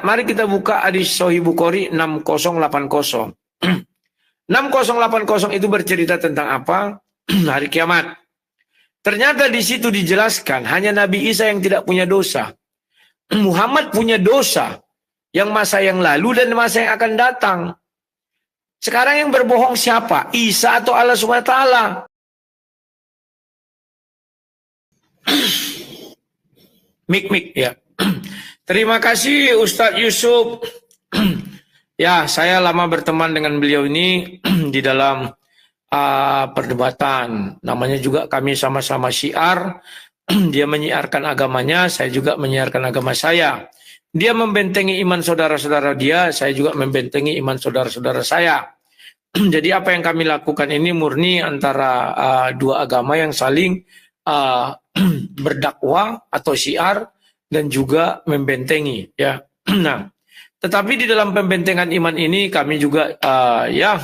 Mari kita buka hadis Sahih Bukhari 6080. 6080 itu bercerita tentang apa? Hari kiamat. Ternyata di situ dijelaskan hanya Nabi Isa yang tidak punya dosa. Muhammad punya dosa yang masa yang lalu dan masa yang akan datang. Sekarang yang berbohong siapa? Isa atau Allah SWT? Mik ya. Terima kasih Ustadz Yusuf. Ya, saya lama berteman dengan beliau ini di dalam perdebatan. Namanya juga kami sama-sama syiar. Dia menyiarkan agamanya, saya juga menyiarkan agama saya. Dia membentengi iman saudara-saudara dia, saya juga membentengi iman saudara-saudara saya. Jadi apa yang kami lakukan ini murni antara dua agama yang saling berdakwah atau syiar dan juga membentengi, ya. Nah, tetapi di dalam pembentengan iman ini kami juga ya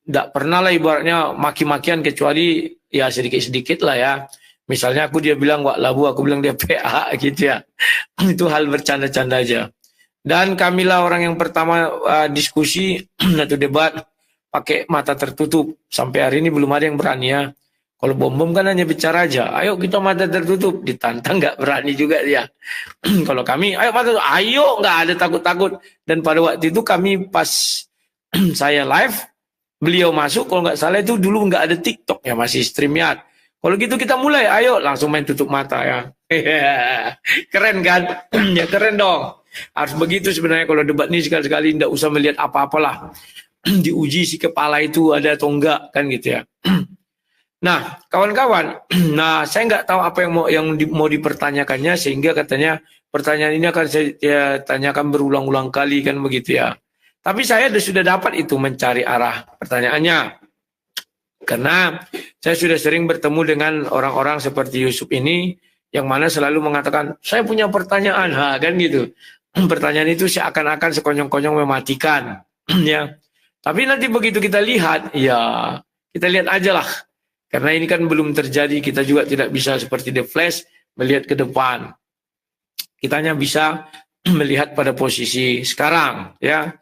tidak pernah lah ibaratnya maki-makian, kecuali ya sedikit-sedikit lah ya. Misalnya dia bilang wak labu, aku bilang dia PA gitu ya. Itu hal bercanda-canda aja. Dan kamilah orang yang pertama diskusi atau debat pakai mata tertutup. Sampai hari ini belum ada yang berani ya. Kalau bom kan hanya bicara aja. Ayo kita mata tertutup. Ditantang nggak berani juga dia. Kalau kami, ayo mata tertutup. Ayo, nggak ada takut-takut. Dan pada waktu itu kami pas saya live, beliau masuk. Kalau nggak salah itu dulu nggak ada TikTok ya, masih StreamYard. Kalau gitu kita mulai, ayo langsung main tutup mata ya. Keren kan? Ya keren dong. Harus begitu sebenarnya kalau debat ini, sekali-sekali tidak usah melihat apa-apalah. Diuji si kepala itu ada atau enggak kan gitu ya. Nah, kawan-kawan, nah saya nggak tahu apa yang mau dipertanyakannya, sehingga katanya pertanyaan ini akan saya tanyakan berulang-ulang kali kan begitu ya. Tapi saya sudah dapat itu mencari arah pertanyaannya. Karena saya sudah sering bertemu dengan orang-orang seperti Yusuf ini, yang mana selalu mengatakan, saya punya pertanyaan, kan gitu. Pertanyaan itu seakan-akan sekonyong-konyong mematikan. Ya. Tapi nanti begitu kita lihat, ya kita lihat aja lah. Karena ini kan belum terjadi, kita juga tidak bisa seperti The Flash melihat ke depan. Kita hanya bisa melihat pada posisi sekarang. Ya.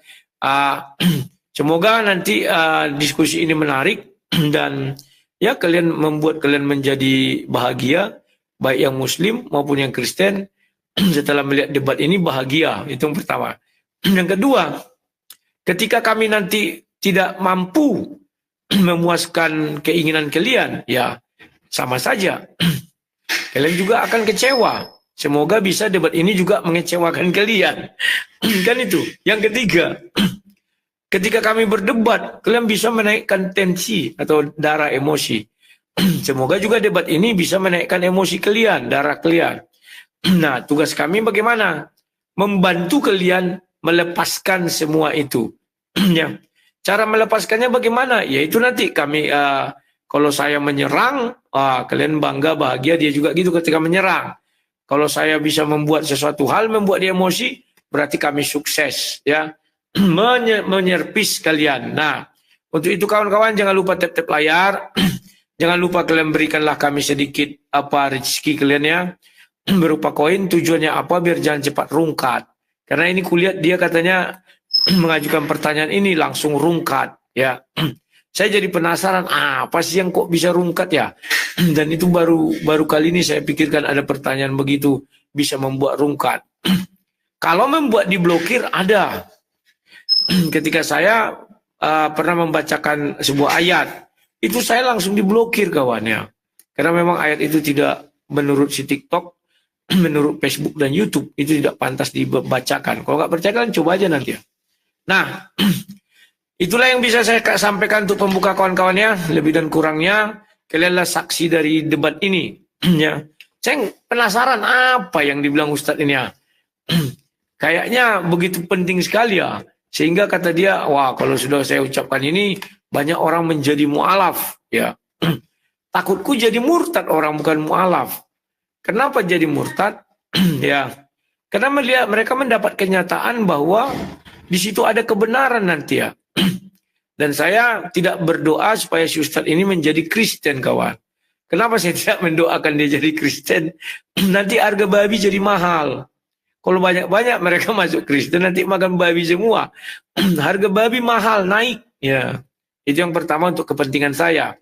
Semoga nanti diskusi ini menarik. Dan ya membuat kalian menjadi bahagia, baik yang Muslim maupun yang Kristen. Setelah melihat debat ini bahagia, itu yang pertama. Yang kedua, ketika kami nanti tidak mampu memuaskan keinginan kalian, ya sama saja. Kalian juga akan kecewa. Semoga bisa debat ini juga mengecewakan kalian. Kan itu. Yang ketiga, ketika kami berdebat, kalian bisa menaikkan tensi atau darah emosi. Semoga juga debat ini bisa menaikkan emosi kalian, darah kalian. Nah, tugas kami bagaimana? Membantu kalian melepaskan semua itu. Ya. Cara melepaskannya bagaimana? Yaitu nanti kami, kalau saya menyerang, kalian bangga, bahagia, dia juga gitu ketika menyerang. Kalau saya bisa membuat sesuatu hal, membuat dia emosi, berarti kami sukses. Ya. Menyerpis kalian. Nah, untuk itu kawan-kawan jangan lupa tap-tap layar. Jangan lupa kalian berikanlah kami sedikit rezeki kalian ya, berupa koin. Tujuannya apa? Biar jangan cepat rungkat. Karena ini kulihat dia katanya mengajukan pertanyaan ini langsung rungkat ya. Saya jadi penasaran, apa sih yang kok bisa rungkat ya? Dan itu baru kali ini saya pikirkan ada pertanyaan begitu bisa membuat rungkat. Kalau membuat diblokir ada. Ketika saya pernah membacakan sebuah ayat, itu saya langsung diblokir kawannya. Karena memang ayat itu tidak menurut si TikTok, menurut Facebook dan YouTube, itu tidak pantas dibacakan. Kalau nggak percaya kalian coba aja nanti ya. Nah, itulah yang bisa saya sampaikan untuk pembuka kawan-kawannya. Lebih dan kurangnya, kalianlah saksi dari debat ini. Ya. Saya penasaran apa yang dibilang Ustadz ini ya. Kayaknya begitu penting sekali ya. Sehingga kata dia, wah kalau sudah saya ucapkan ini, banyak orang menjadi mu'alaf. Ya. Takutku jadi murtad orang, bukan mu'alaf. Kenapa jadi murtad? Ya, karena mereka mendapat kenyataan bahwa di situ ada kebenaran nanti ya. Dan saya tidak berdoa supaya si Ustadz ini menjadi Kristen kawan. Kenapa saya tidak mendoakan dia jadi Kristen? Nanti harga babi jadi mahal. Kalau banyak-banyak mereka masuk Kristen, nanti makan babi semua. Harga babi mahal, naik. Ya, itu yang pertama untuk kepentingan saya.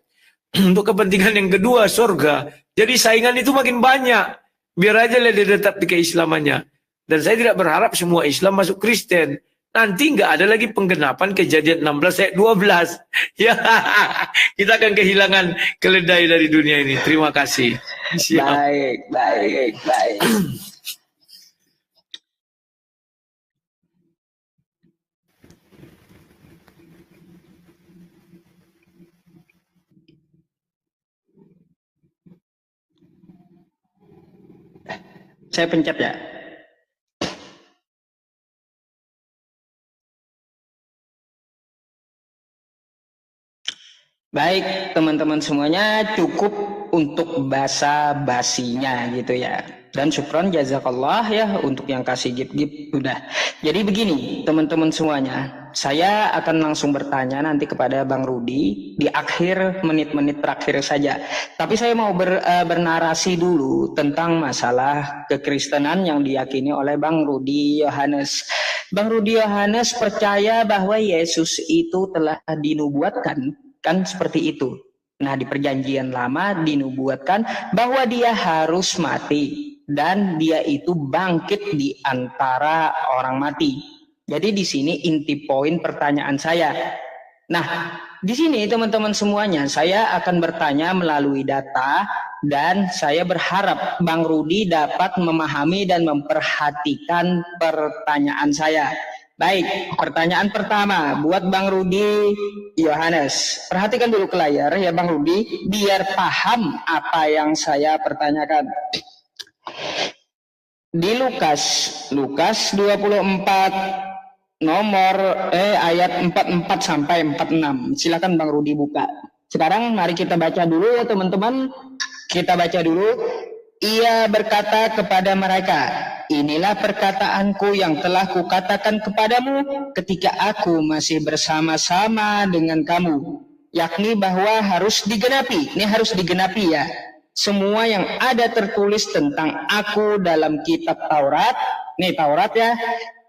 Untuk kepentingan yang kedua, surga. Jadi saingan itu makin banyak. Biar aja dia tetap di keislamannya. Dan saya tidak berharap semua Islam masuk Kristen. Nanti nggak ada lagi penggenapan Kejadian 16 ayat 12. Ya, kita akan kehilangan keledai dari dunia ini. Terima kasih. Siap. Baik. Saya pencet ya. Baik, teman-teman semuanya, cukup untuk basa-basinya gitu ya. Dan syukron jazakallah ya untuk yang kasih gift-gift udah. Jadi begini, teman-teman semuanya, saya akan langsung bertanya nanti kepada Bang Rudi di akhir menit-menit terakhir saja. Tapi saya mau bernarasi dulu tentang masalah kekristenan yang diyakini oleh Bang Rudi Yohanes. Bang Rudi Yohanes percaya bahwa Yesus itu telah dinubuatkan, kan seperti itu. Nah, di perjanjian lama dinubuatkan bahwa dia harus mati dan dia itu bangkit di antara orang mati. Jadi di sini inti poin pertanyaan saya. Nah, di sini teman-teman semuanya, saya akan bertanya melalui data dan saya berharap Bang Rudi dapat memahami dan memperhatikan pertanyaan saya. Baik, pertanyaan pertama buat Bang Rudi Yohanes. Perhatikan dulu ke layar ya Bang Rudi, biar paham apa yang saya pertanyakan. Di Lukas 24 nomor ayat 44 sampai 46. Silakan Bang Rudi buka. Sekarang mari kita baca dulu ya teman-teman. Kita baca dulu. Ia berkata kepada mereka, inilah perkataanku yang telah kukatakan kepadamu ketika aku masih bersama-sama dengan kamu. Yakni bahwa harus digenapi. Ini harus digenapi ya. Semua yang ada tertulis tentang aku dalam kitab Taurat. Nih Taurat ya.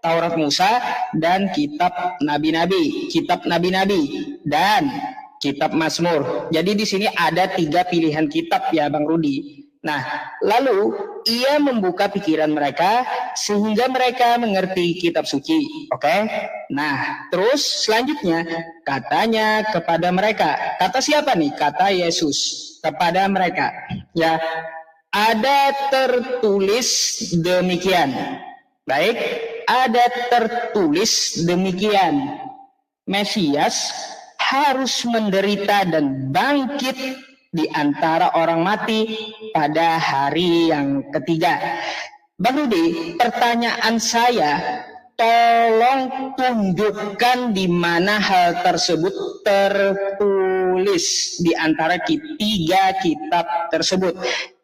Taurat Musa dan kitab nabi-nabi. Kitab nabi-nabi. Dan kitab Mazmur. Jadi di sini ada 3 pilihan kitab ya Bang Rudi. Nah, lalu ia membuka pikiran mereka sehingga mereka mengerti kitab suci. Oke? Nah, terus selanjutnya katanya kepada mereka. Kata siapa nih? Kata Yesus kepada mereka. Ya, ada tertulis demikian. Baik, ada tertulis demikian. Mesias harus menderita dan bangkit di antara orang mati pada hari yang ketiga. Bang Rudi, pertanyaan saya, tolong tunjukkan di mana hal tersebut tertulis di antara 3 kitab tersebut.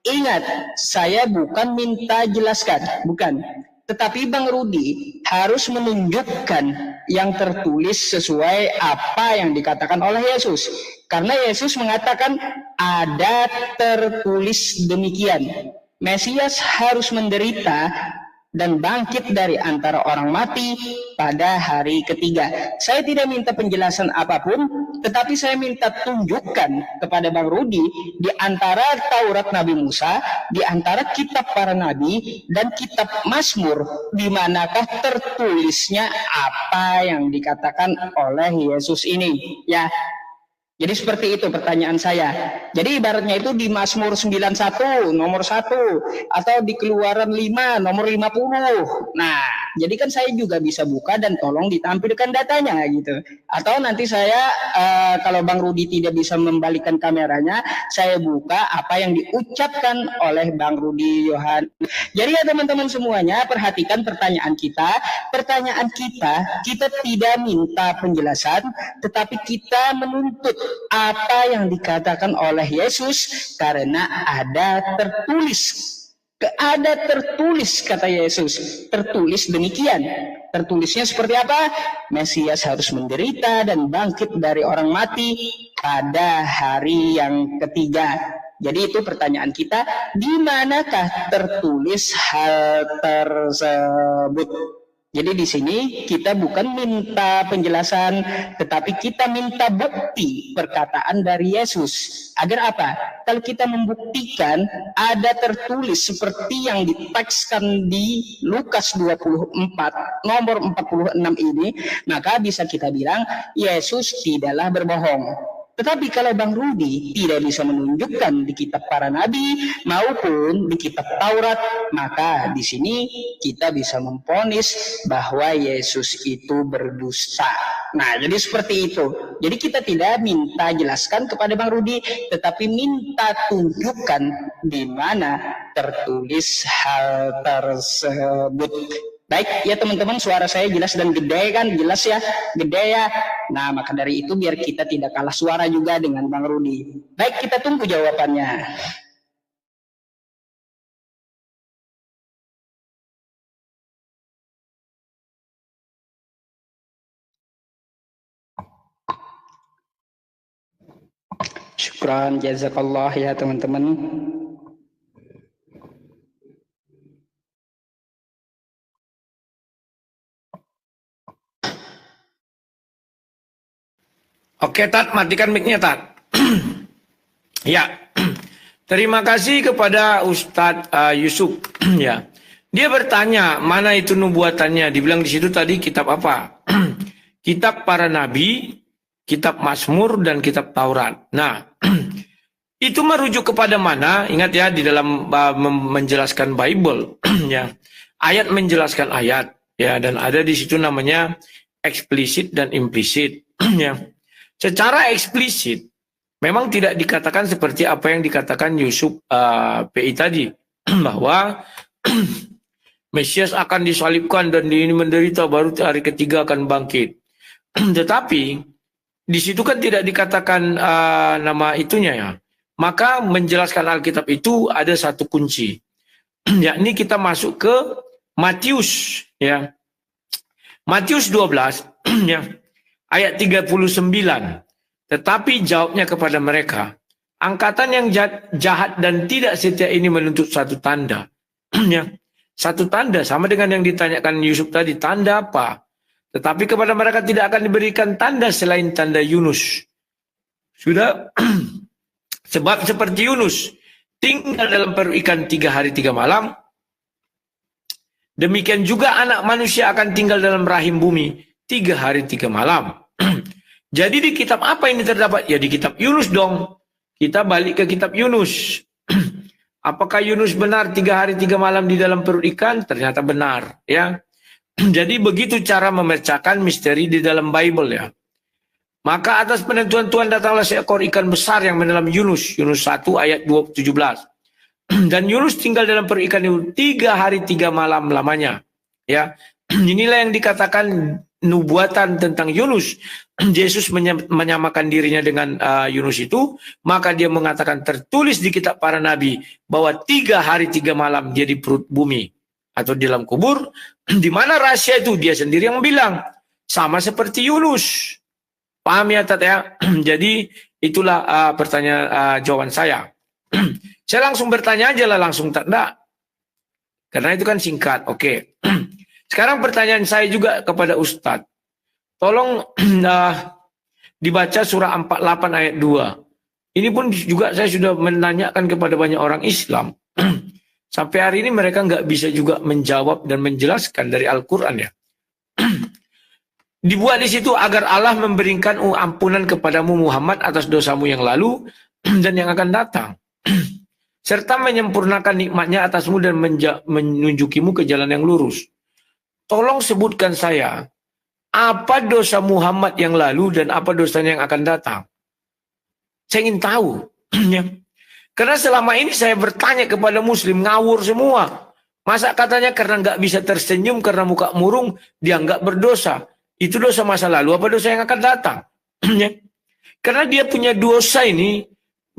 Ingat, saya bukan minta jelaskan, bukan. Tetapi Bang Rudi harus menunjukkan yang tertulis sesuai apa yang dikatakan oleh Yesus. Karena Yesus mengatakan ada tertulis demikian. Mesias harus menderita dan bangkit dari antara orang mati pada hari ketiga. Saya tidak minta penjelasan apapun, tetapi saya minta tunjukkan kepada Bang Rudi di antara Taurat Nabi Musa, di antara kitab para nabi dan kitab Mazmur, di manakah tertulisnya apa yang dikatakan oleh Yesus ini. Ya. Jadi seperti itu pertanyaan saya. Jadi ibaratnya itu di Mazmur 91 nomor 1 atau di Keluaran 5 nomor 50. Nah, jadi kan saya juga bisa buka dan tolong ditampilkan datanya gitu. Atau nanti saya kalau Bang Rudi tidak bisa membalikkan kameranya, saya buka apa yang diucapkan oleh Bang Rudi Yohan. Jadi ya teman-teman semuanya, perhatikan pertanyaan kita. Pertanyaan kita tidak minta penjelasan, tetapi kita menuntut apa yang dikatakan oleh Yesus karena ada tertulis. Ada tertulis kata Yesus. Tertulis demikian. Tertulisnya seperti apa? Mesias harus menderita dan bangkit dari orang mati pada hari yang ketiga. Jadi itu pertanyaan kita, di manakah tertulis hal tersebut? Jadi di sini kita bukan minta penjelasan, tetapi kita minta bukti perkataan dari Yesus. Agar apa? Kalau kita membuktikan ada tertulis seperti yang ditekskan di Lukas 24 nomor 46 ini, maka bisa kita bilang Yesus tidaklah berbohong. Tetapi kalau Bang Rudi tidak bisa menunjukkan di kitab para nabi maupun di kitab Taurat, maka di sini kita bisa memvonis bahwa Yesus itu berdusta. Nah, jadi seperti itu. Jadi kita tidak minta jelaskan kepada Bang Rudi, tetapi minta tunjukkan di mana tertulis hal tersebut. Baik ya teman-teman, suara saya jelas dan gede kan? Jelas ya? Gede ya? Nah, maka dari itu biar kita tidak kalah suara juga dengan Bang Rudi. Baik, kita tunggu jawabannya. Syukran, jazakallah ya teman-teman. Oke, Tat, matikan mic-nya, Tat. Ya, terima kasih kepada Ustadz Yusuf. Ya, dia bertanya mana itu nubuatannya. Dibilang di situ tadi kitab apa? Kitab para nabi, kitab Mazmur, dan kitab Taurat. Nah, itu merujuk kepada mana? Ingat ya, di dalam menjelaskan Bible, ya, ayat menjelaskan ayat, ya, dan ada di situ namanya eksplisit dan implisit, ya. Secara eksplisit, memang tidak dikatakan seperti apa yang dikatakan Yusuf PI tadi, bahwa Mesias akan disalibkan dan ini menderita, baru hari ketiga akan bangkit. Tetapi di situ kan tidak dikatakan nama itunya ya. Maka menjelaskan Alkitab itu ada satu kunci, yakni kita masuk ke Matius, ya. Matius 12, ya. Ayat 39, tetapi jawabnya kepada mereka, angkatan yang jahat dan tidak setia ini menuntut satu tanda. Ya, satu tanda sama dengan yang ditanyakan Yusuf tadi, tanda apa? Tetapi kepada mereka tidak akan diberikan tanda selain tanda Yunus. Sudah, sebab seperti Yunus tinggal dalam perut ikan 3 hari 3 malam, demikian juga anak manusia akan tinggal dalam rahim bumi 3 hari 3 malam. Jadi di kitab apa ini terdapat? Ya di kitab Yunus dong. Kita balik ke kitab Yunus. Apakah Yunus benar 3 hari 3 malam di dalam perut ikan? Ternyata benar, ya. Jadi begitu cara memecahkan misteri di dalam Bible, ya. Maka atas penentuan Tuhan datanglah seekor ikan besar yang mendalam Yunus. Yunus 1 ayat 17. Dan Yunus tinggal dalam perut ikan itu 3 hari 3 malam lamanya, ya. Inilah yang dikatakan nubuatan tentang Yunus. Yesus menyamakan dirinya dengan Yunus itu, maka dia mengatakan tertulis di kitab para nabi bahwa 3 hari 3 malam dia di perut bumi atau di dalam kubur. Di mana rahasia itu? Dia sendiri yang bilang, sama seperti Yunus. Paham ya, Tat ya? Jadi itulah pertanyaan jawaban saya. Saya langsung bertanya aja lah langsung, Tat. Karena itu kan singkat. Oke. Sekarang pertanyaan saya juga kepada Ustadz. Tolong dibaca surah 48 ayat 2. Ini pun juga saya sudah menanyakan kepada banyak orang Islam. Sampai hari ini mereka nggak bisa juga menjawab dan menjelaskan dari Al-Quran, ya. Dibuat di situ agar Allah memberikan ampunan kepadamu Muhammad atas dosamu yang lalu dan yang akan datang. Serta menyempurnakan nikmatnya atasmu dan menunjukimu ke jalan yang lurus. Tolong sebutkan saya, apa dosa Muhammad yang lalu dan apa dosanya yang akan datang? Saya ingin tahu. Karena selama ini saya bertanya kepada Muslim, ngawur semua. Masa katanya karena nggak bisa tersenyum, karena muka murung, dia nggak berdosa. Itu dosa masa lalu, apa dosa yang akan datang? Karena dia punya dosa ini,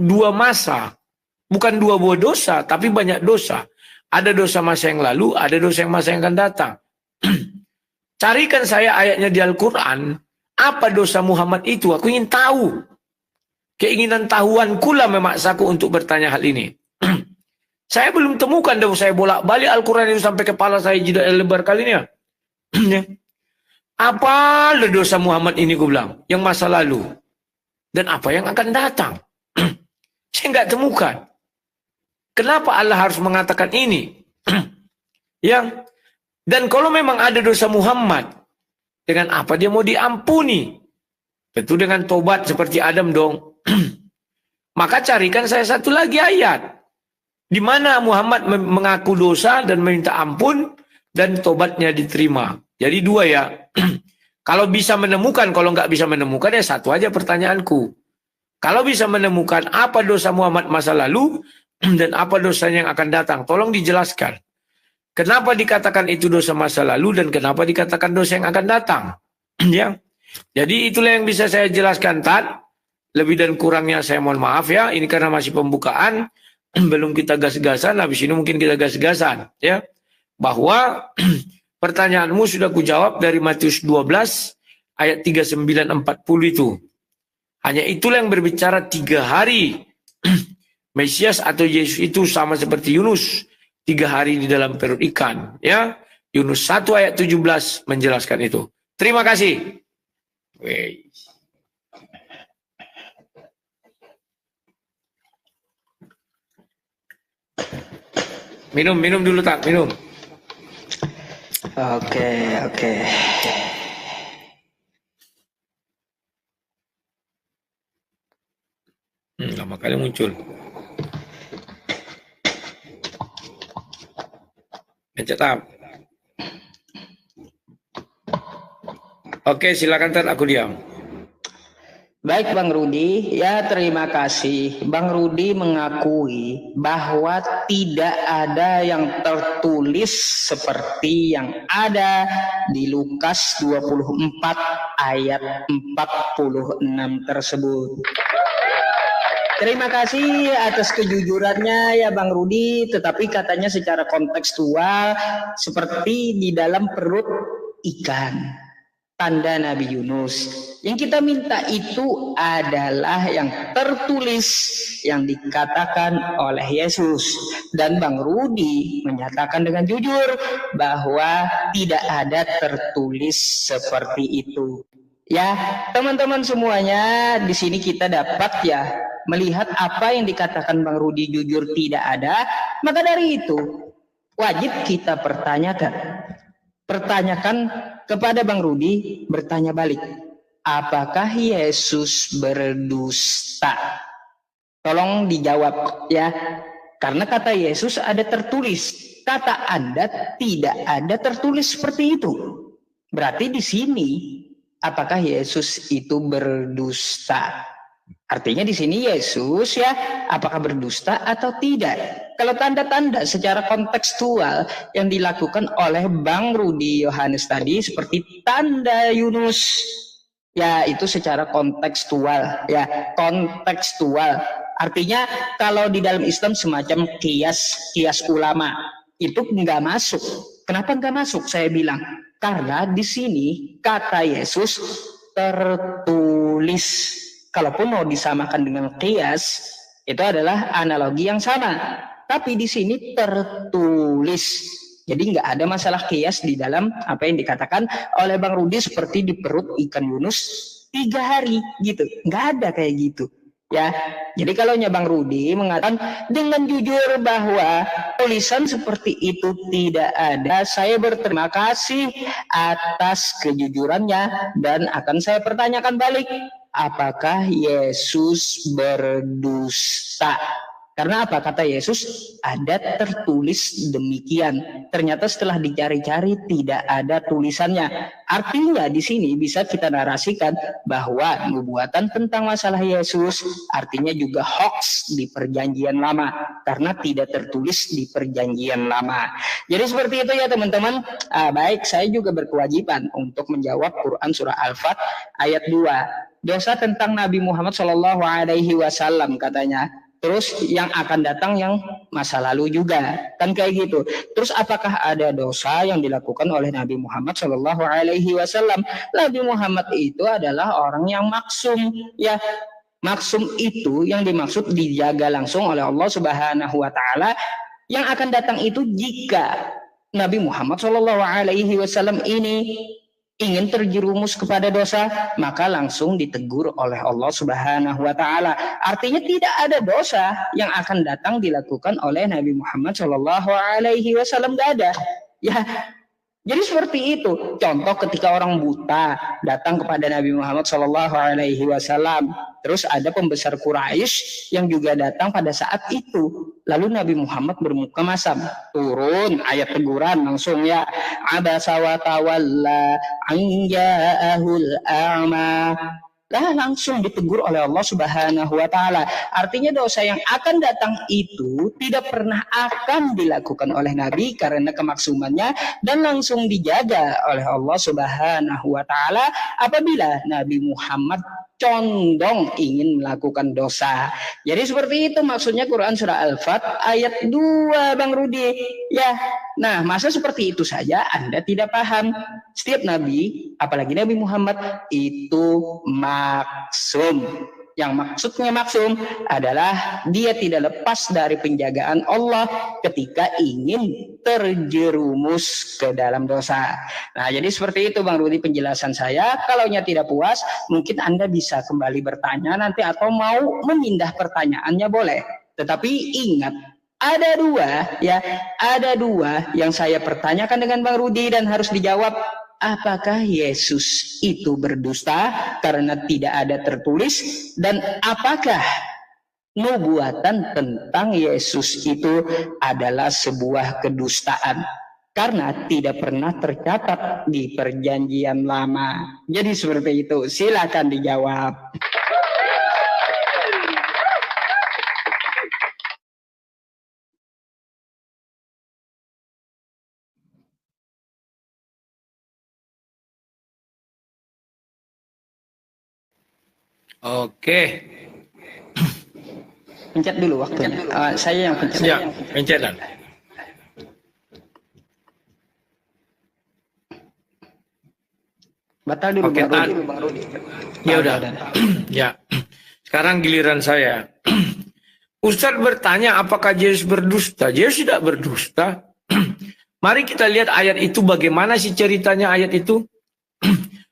2 masa. Bukan 2 buah dosa, tapi banyak dosa. Ada dosa masa yang lalu, ada dosa yang masa yang akan datang. Carikan saya ayatnya di Al-Quran, apa dosa Muhammad itu? Aku ingin tahu. Keinginan tahuanku lah memaksaku untuk bertanya hal ini. Saya belum temukan, dan saya bolak-balik Al-Quran itu sampai kepala saya tidak lebar kalinya. Apa dosa Muhammad ini, gue bilang, yang masa lalu, dan apa yang akan datang. Saya nggak temukan. Kenapa Allah harus mengatakan ini? Dan kalau memang ada dosa Muhammad, dengan apa dia mau diampuni? Tentu dengan tobat seperti Adam dong. Maka carikan saya satu lagi ayat di mana Muhammad mengaku dosa dan meminta ampun dan tobatnya diterima. Jadi dua ya. Kalau bisa menemukan, kalau nggak bisa menemukan ya satu aja pertanyaanku. Kalau bisa menemukan apa dosa Muhammad masa lalu dan apa dosanya yang akan datang, tolong dijelaskan. Kenapa dikatakan itu dosa masa lalu dan kenapa dikatakan dosa yang akan datang? Ya. Jadi itulah yang bisa saya jelaskan, Tan. Lebih dan kurangnya saya mohon maaf ya. Ini karena masih pembukaan. Belum kita gas-gasan, habis ini mungkin kita gas-gasan, ya. Bahwa pertanyaanmu sudah kujawab dari Matius 12 ayat 39-40 itu. Hanya itulah yang berbicara 3 hari. Mesias atau Yesus itu sama seperti Yunus, 3 hari di dalam perut ikan, ya. Yunus 1 ayat 17 menjelaskan itu. Terima kasih. Wey. Minum dulu, tak, minum. Oke. Lama kali muncul. Pencet tab. Oke, silakan, Tan, aku diam. Baik Bang Rudi, ya terima kasih. Bang Rudi mengakui bahwa tidak ada yang tertulis seperti yang ada di Lukas 24 ayat 46 tersebut. Terima kasih atas kejujurannya ya Bang Rudi, tetapi katanya secara kontekstual seperti di dalam perut ikan. Tanda Nabi Yunus. Yang kita minta itu adalah yang tertulis yang dikatakan oleh Yesus. Dan Bang Rudi menyatakan dengan jujur bahwa tidak ada tertulis seperti itu. Ya, teman-teman semuanya, di sini kita dapat ya melihat apa yang dikatakan Bang Rudi jujur tidak ada. Maka dari itu wajib kita pertanyakan kepada Bang Rudi, bertanya balik, apakah Yesus berdusta? Tolong dijawab ya, karena kata Yesus ada tertulis, kata Anda tidak ada tertulis seperti itu. Berarti di sini apakah Yesus itu berdusta? Artinya di sini Yesus ya, apakah berdusta atau tidak? Kalau tanda-tanda secara kontekstual yang dilakukan oleh Bang Rudi Yohanes tadi seperti tanda Yunus, ya itu secara kontekstual, ya kontekstual. Artinya kalau di dalam Islam semacam kias ulama itu nggak masuk. Kenapa nggak masuk? Saya bilang karena di sini kata Yesus tertulis. Kalaupun mau disamakan dengan kias, itu adalah analogi yang sama. Tapi di sini tertulis. Jadi nggak ada masalah kias di dalam apa yang dikatakan oleh Bang Rudi seperti di perut ikan Yunus 3 hari gitu. Nggak ada kayak gitu. Ya, jadi kalau Bang Rudi mengatakan dengan jujur bahwa tulisan seperti itu tidak ada, saya berterima kasih atas kejujurannya dan akan saya pertanyakan balik, apakah Yesus berdusta? Karena apa kata Yesus? Ada tertulis demikian. Ternyata setelah dicari-cari tidak ada tulisannya. Artinya di sini bisa kita narasikan bahwa nubuatan tentang masalah Yesus artinya juga hoax di perjanjian lama. Karena tidak tertulis di perjanjian lama. Jadi seperti itu ya teman-teman. Baik, saya juga berkewajiban untuk menjawab Quran surah Al-Fat ayat 2. Dosa tentang Nabi Muhammad SAW katanya. Terus yang akan datang yang masa lalu juga, kan kayak gitu. Terus apakah ada dosa yang dilakukan oleh Nabi Muhammad SAW? Nabi Muhammad itu adalah orang yang maksum, ya Maksum itu yang dimaksud dijaga langsung oleh Allah Subhanahu wa taala, yang akan datang itu jika Nabi Muhammad SAW ini ingin terjerumus kepada dosa, maka langsung ditegur oleh Allah Subhanahu wa taala. Artinya tidak ada dosa yang akan datang dilakukan oleh Nabi Muhammad SAW, enggak ada. Ya, jadi seperti itu. Contoh ketika orang buta datang kepada Nabi Muhammad SAW, terus ada pembesar Quraisy yang juga datang pada saat itu. Lalu Nabi Muhammad bermuka masam, turun ayat teguran langsung, ya abasa wa tawalla an ja'ahul a'ma. Lah langsung ditegur oleh Allah Subhanahu wa taala. Artinya dosa yang akan datang itu tidak pernah akan dilakukan oleh Nabi karena kemaksumannya, dan langsung dijaga oleh Allah Subhanahu wa taala apabila Nabi Muhammad condong ingin melakukan dosa. Jadi seperti itu maksudnya Quran surah Al-Fat ayat 2, Bang Rudi. Ya, nah masa seperti itu saja Anda tidak paham? Setiap Nabi, apalagi Nabi Muhammad, itu maksum. Yang maksudnya maksum adalah dia tidak lepas dari penjagaan Allah ketika ingin terjerumus ke dalam dosa. Nah, jadi seperti itu Bang Rudi penjelasan saya. Kalaunya tidak puas, mungkin Anda bisa kembali bertanya nanti, atau mau memindah pertanyaannya boleh. Tetapi ingat, ada dua yang saya pertanyakan dengan Bang Rudi dan harus dijawab. Apakah Yesus itu berdusta karena tidak ada tertulis? Dan apakah nubuatan tentang Yesus itu adalah sebuah kedustaan karena tidak pernah tercatat di perjanjian lama? Jadi seperti itu. Silakan dijawab. Oke. Pencet dulu waktunya. Saya yang pencet. Ya, pencet dan. Batal dulu, Oke, Bang Rudi. Ya udah. Ya. Sekarang giliran saya. Ustadz bertanya apakah Yesus berdusta? Yesus tidak berdusta. Mari kita lihat ayat itu bagaimana sih ceritanya ayat itu.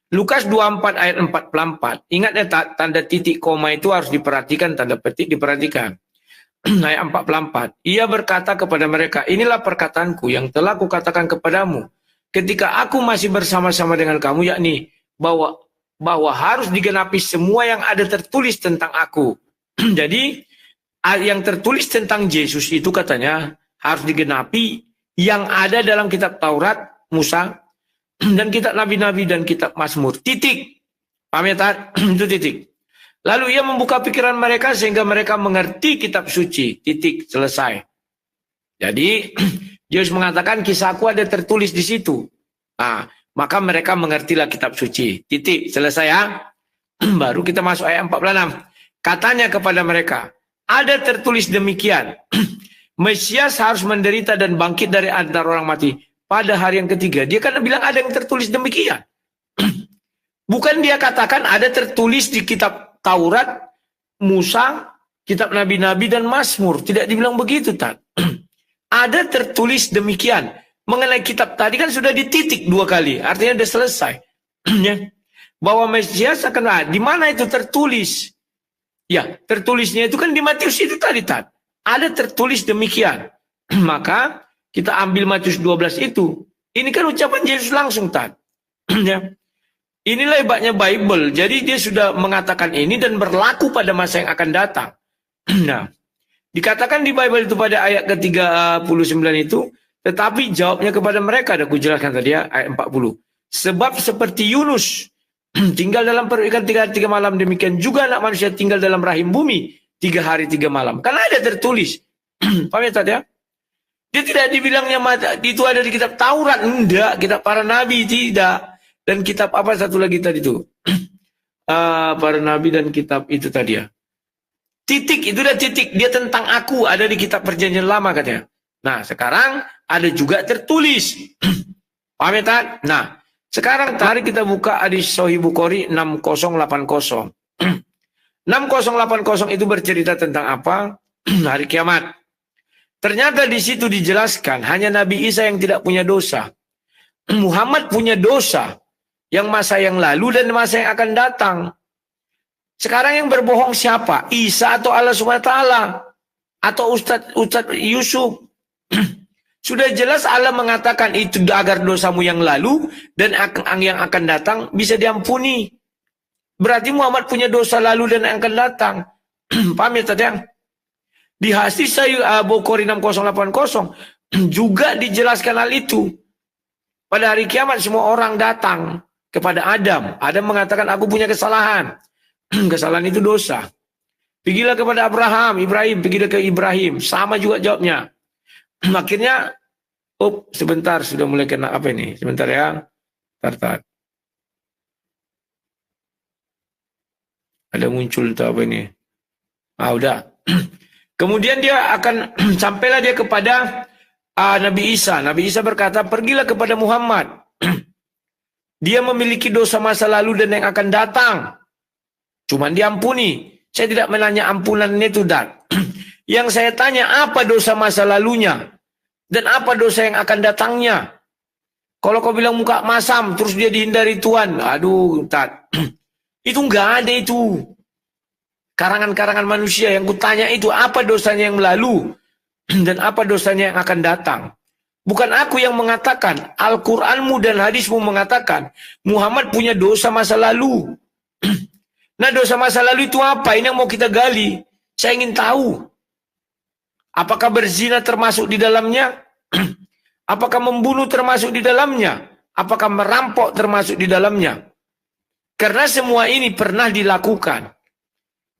Lukas 24 ayat 44. Ingat ya, tanda titik koma itu harus diperhatikan, tanda petik diperhatikan. Ayat 44. Ia berkata kepada mereka, inilah perkataanku yang telah kukatakan kepadamu ketika aku masih bersama-sama dengan kamu, yakni bahwa harus digenapi semua yang ada tertulis tentang aku. Jadi yang tertulis tentang Yesus itu katanya harus digenapi yang ada dalam kitab Taurat Musa dan kitab nabi-nabi dan kitab Mazmur. Titik. Paham ya, Tat? Itu titik. Lalu ia membuka pikiran mereka sehingga mereka mengerti kitab suci. Titik. Selesai. Jadi Yesus mengatakan kisahku ada tertulis di situ. Nah, maka mereka mengertilah kitab suci. Titik. Selesai ya. Baru kita masuk ayat 46. Katanya kepada mereka, ada tertulis demikian. Mesias harus menderita dan bangkit dari antara orang mati pada hari yang ketiga. Dia kan bilang ada yang tertulis demikian. Bukan dia katakan ada tertulis di kitab Taurat, Musa, kitab nabi-nabi dan Mazmur. Tidak dibilang begitu, Tat. Ada tertulis demikian. Mengenai kitab tadi kan sudah dititik 2 kali. Artinya sudah selesai. Bahwa Mesias akan di mana itu tertulis? Ya, tertulisnya itu kan di Matius itu tadi, Tat. Ada tertulis demikian. Maka kita ambil Matius 12 itu. Ini kan ucapan Yesus langsung, Tat. Ya. Inilah hebatnya Bible. Jadi dia sudah mengatakan ini dan berlaku pada masa yang akan datang. Nah, dikatakan di Bible itu pada ayat ke-39 itu, tetapi jawabnya kepada mereka, ada kujelaskan tadi ya, ayat 40. Sebab seperti Yunus tinggal dalam perut ikan 3 hari 3 malam, demikian juga anak manusia tinggal dalam rahim bumi 3 hari 3 malam. Karena ada tertulis. Paham ya, Tat ya? Dia tidak dibilangnya itu ada di kitab Taurat, enggak, kitab para nabi tidak, dan kitab apa satu lagi tadi itu, para nabi dan kitab itu tadi ya. Titik itu udah titik, dia tentang aku ada di kitab perjanjian lama katanya. Nah sekarang ada juga tertulis, paham ya, Tat? Nah sekarang mari kita buka hadis Sahih Bukhari 6080. 6080 itu bercerita tentang apa? Hari kiamat. Ternyata di situ dijelaskan hanya Nabi Isa yang tidak punya dosa. Muhammad punya dosa yang masa yang lalu dan masa yang akan datang. Sekarang yang berbohong siapa? Isa atau Allah SWT? Atau Ustadz Yusuf? Sudah jelas Allah mengatakan itu agar dosamu yang lalu dan yang akan datang bisa diampuni. Berarti Muhammad punya dosa lalu dan yang akan datang. Paham ya tadi yang? Di hadis Bukhari 6080 juga dijelaskan hal itu. Pada hari kiamat semua orang datang kepada Adam. Adam mengatakan aku punya kesalahan. Kesalahan itu dosa. Pergilah kepada Ibrahim, pergilah ke Ibrahim. Sama juga jawabnya. Akhirnya, sebentar sudah mulai kena apa ini? Sebentar ya. Tar. Ada muncul tuh apa ini? Udah. Kemudian dia akan sampailah dia kepada Nabi Isa. Nabi Isa berkata, pergilah kepada Muhammad. Dia memiliki dosa masa lalu dan yang akan datang. Cuman diampuni. Saya tidak menanya ampunan itu, Dan. Yang saya tanya, apa dosa masa lalunya? Dan apa dosa yang akan datangnya? Kalau kau bilang muka masam, terus dia dihindari Tuhan. Aduh, Tad. Itu enggak ada itu. Karangan-karangan manusia yang kutanya itu, apa dosanya yang lalu? Dan apa dosanya yang akan datang? Bukan aku yang mengatakan. Al-Quranmu dan hadismu mengatakan. Muhammad punya dosa masa lalu. Nah, dosa masa lalu itu apa? Ini yang mau kita gali. Saya ingin tahu. Apakah berzina termasuk di dalamnya? Apakah membunuh termasuk di dalamnya? Apakah merampok termasuk di dalamnya? Karena semua ini pernah dilakukan.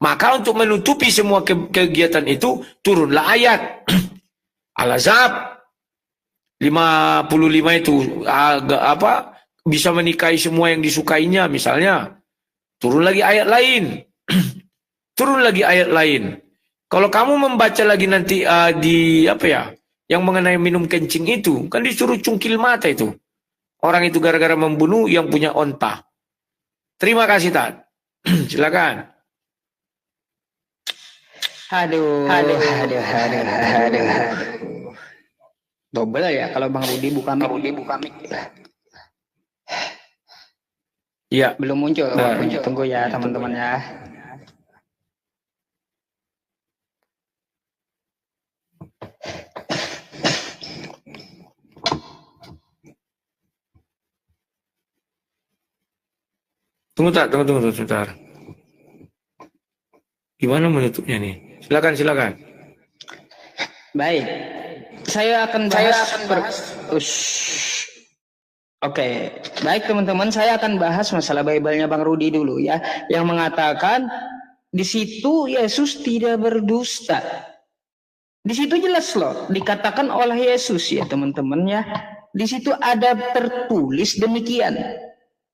Maka untuk menutupi semua kegiatan itu, turunlah ayat. Al-Ahzab 55 itu bisa menikahi semua yang disukainya misalnya. Turun lagi ayat lain. Turun lagi ayat lain. Kalau kamu membaca lagi nanti yang mengenai minum kencing itu, kan disuruh cungkil mata itu. Orang itu gara-gara membunuh yang punya onta. Terima kasih, Tad. Silakan. Aduh. Double ya kalau Bang Rudi buka mic. Iya. Belum muncul. Tunggu ya teman-teman ya. Tunggu sebentar. Gimana menutupnya nih? Silakan. Baik. Saya akan bahas. Oke, baik teman-teman, saya akan bahas masalah Bible-nya Bang Rudi dulu ya, yang mengatakan di situ Yesus tidak berdusta. Di situ jelas loh, dikatakan oleh Yesus ya teman-teman ya. Di situ ada tertulis demikian.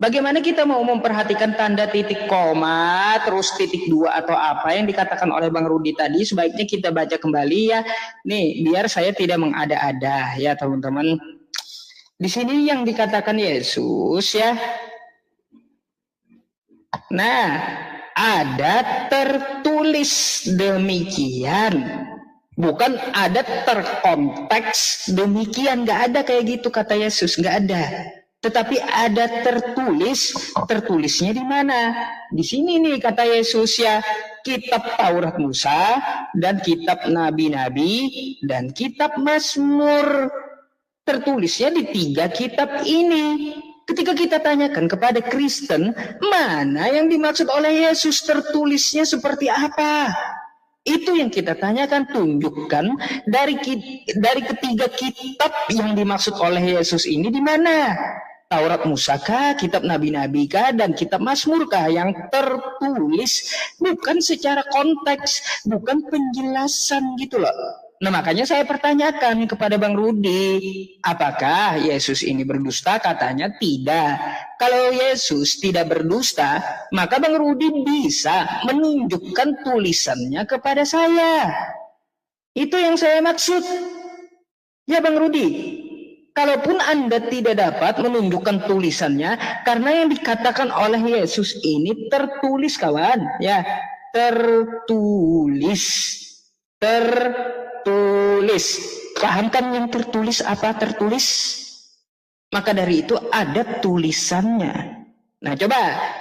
Bagaimana kita mau memperhatikan tanda titik koma, terus titik 2 atau apa yang dikatakan oleh Bang Rudi tadi, sebaiknya kita baca kembali ya. Nih, biar saya tidak mengada-ada ya teman-teman. Di sini yang dikatakan Yesus ya. Nah, ada tertulis demikian. Bukan ada terkonteks demikian. Nggak ada kayak gitu kata Yesus. Nggak ada. Tetapi ada tertulis. Tertulisnya di mana? Di sini nih kata Yesus ya. Kitab Taurat Musa dan kitab Nabi-Nabi dan kitab Mazmur. Tertulisnya di 3 kitab ini. Ketika kita tanyakan kepada Kristen, mana yang dimaksud oleh Yesus, tertulisnya seperti apa? Itu yang kita tanyakan, tunjukkan dari 3 kitab yang dimaksud oleh Yesus ini di mana? Taurat Musa kah, kitab Nabi-Nabi kah, dan kitab Mazmur kah yang tertulis, bukan secara konteks, bukan penjelasan gitu loh. Nah makanya saya pertanyakan kepada Bang Rudi, apakah Yesus ini berdusta? Katanya tidak. Kalau Yesus tidak berdusta, maka Bang Rudi bisa menunjukkan tulisannya kepada saya. Itu yang saya maksud. Ya Bang Rudi, kalaupun Anda tidak dapat menunjukkan tulisannya, karena yang dikatakan oleh Yesus ini tertulis kawan, ya. tertulis. Tertulis. Paham kan yang tertulis apa tertulis? Maka dari itu ada tulisannya. Nah, coba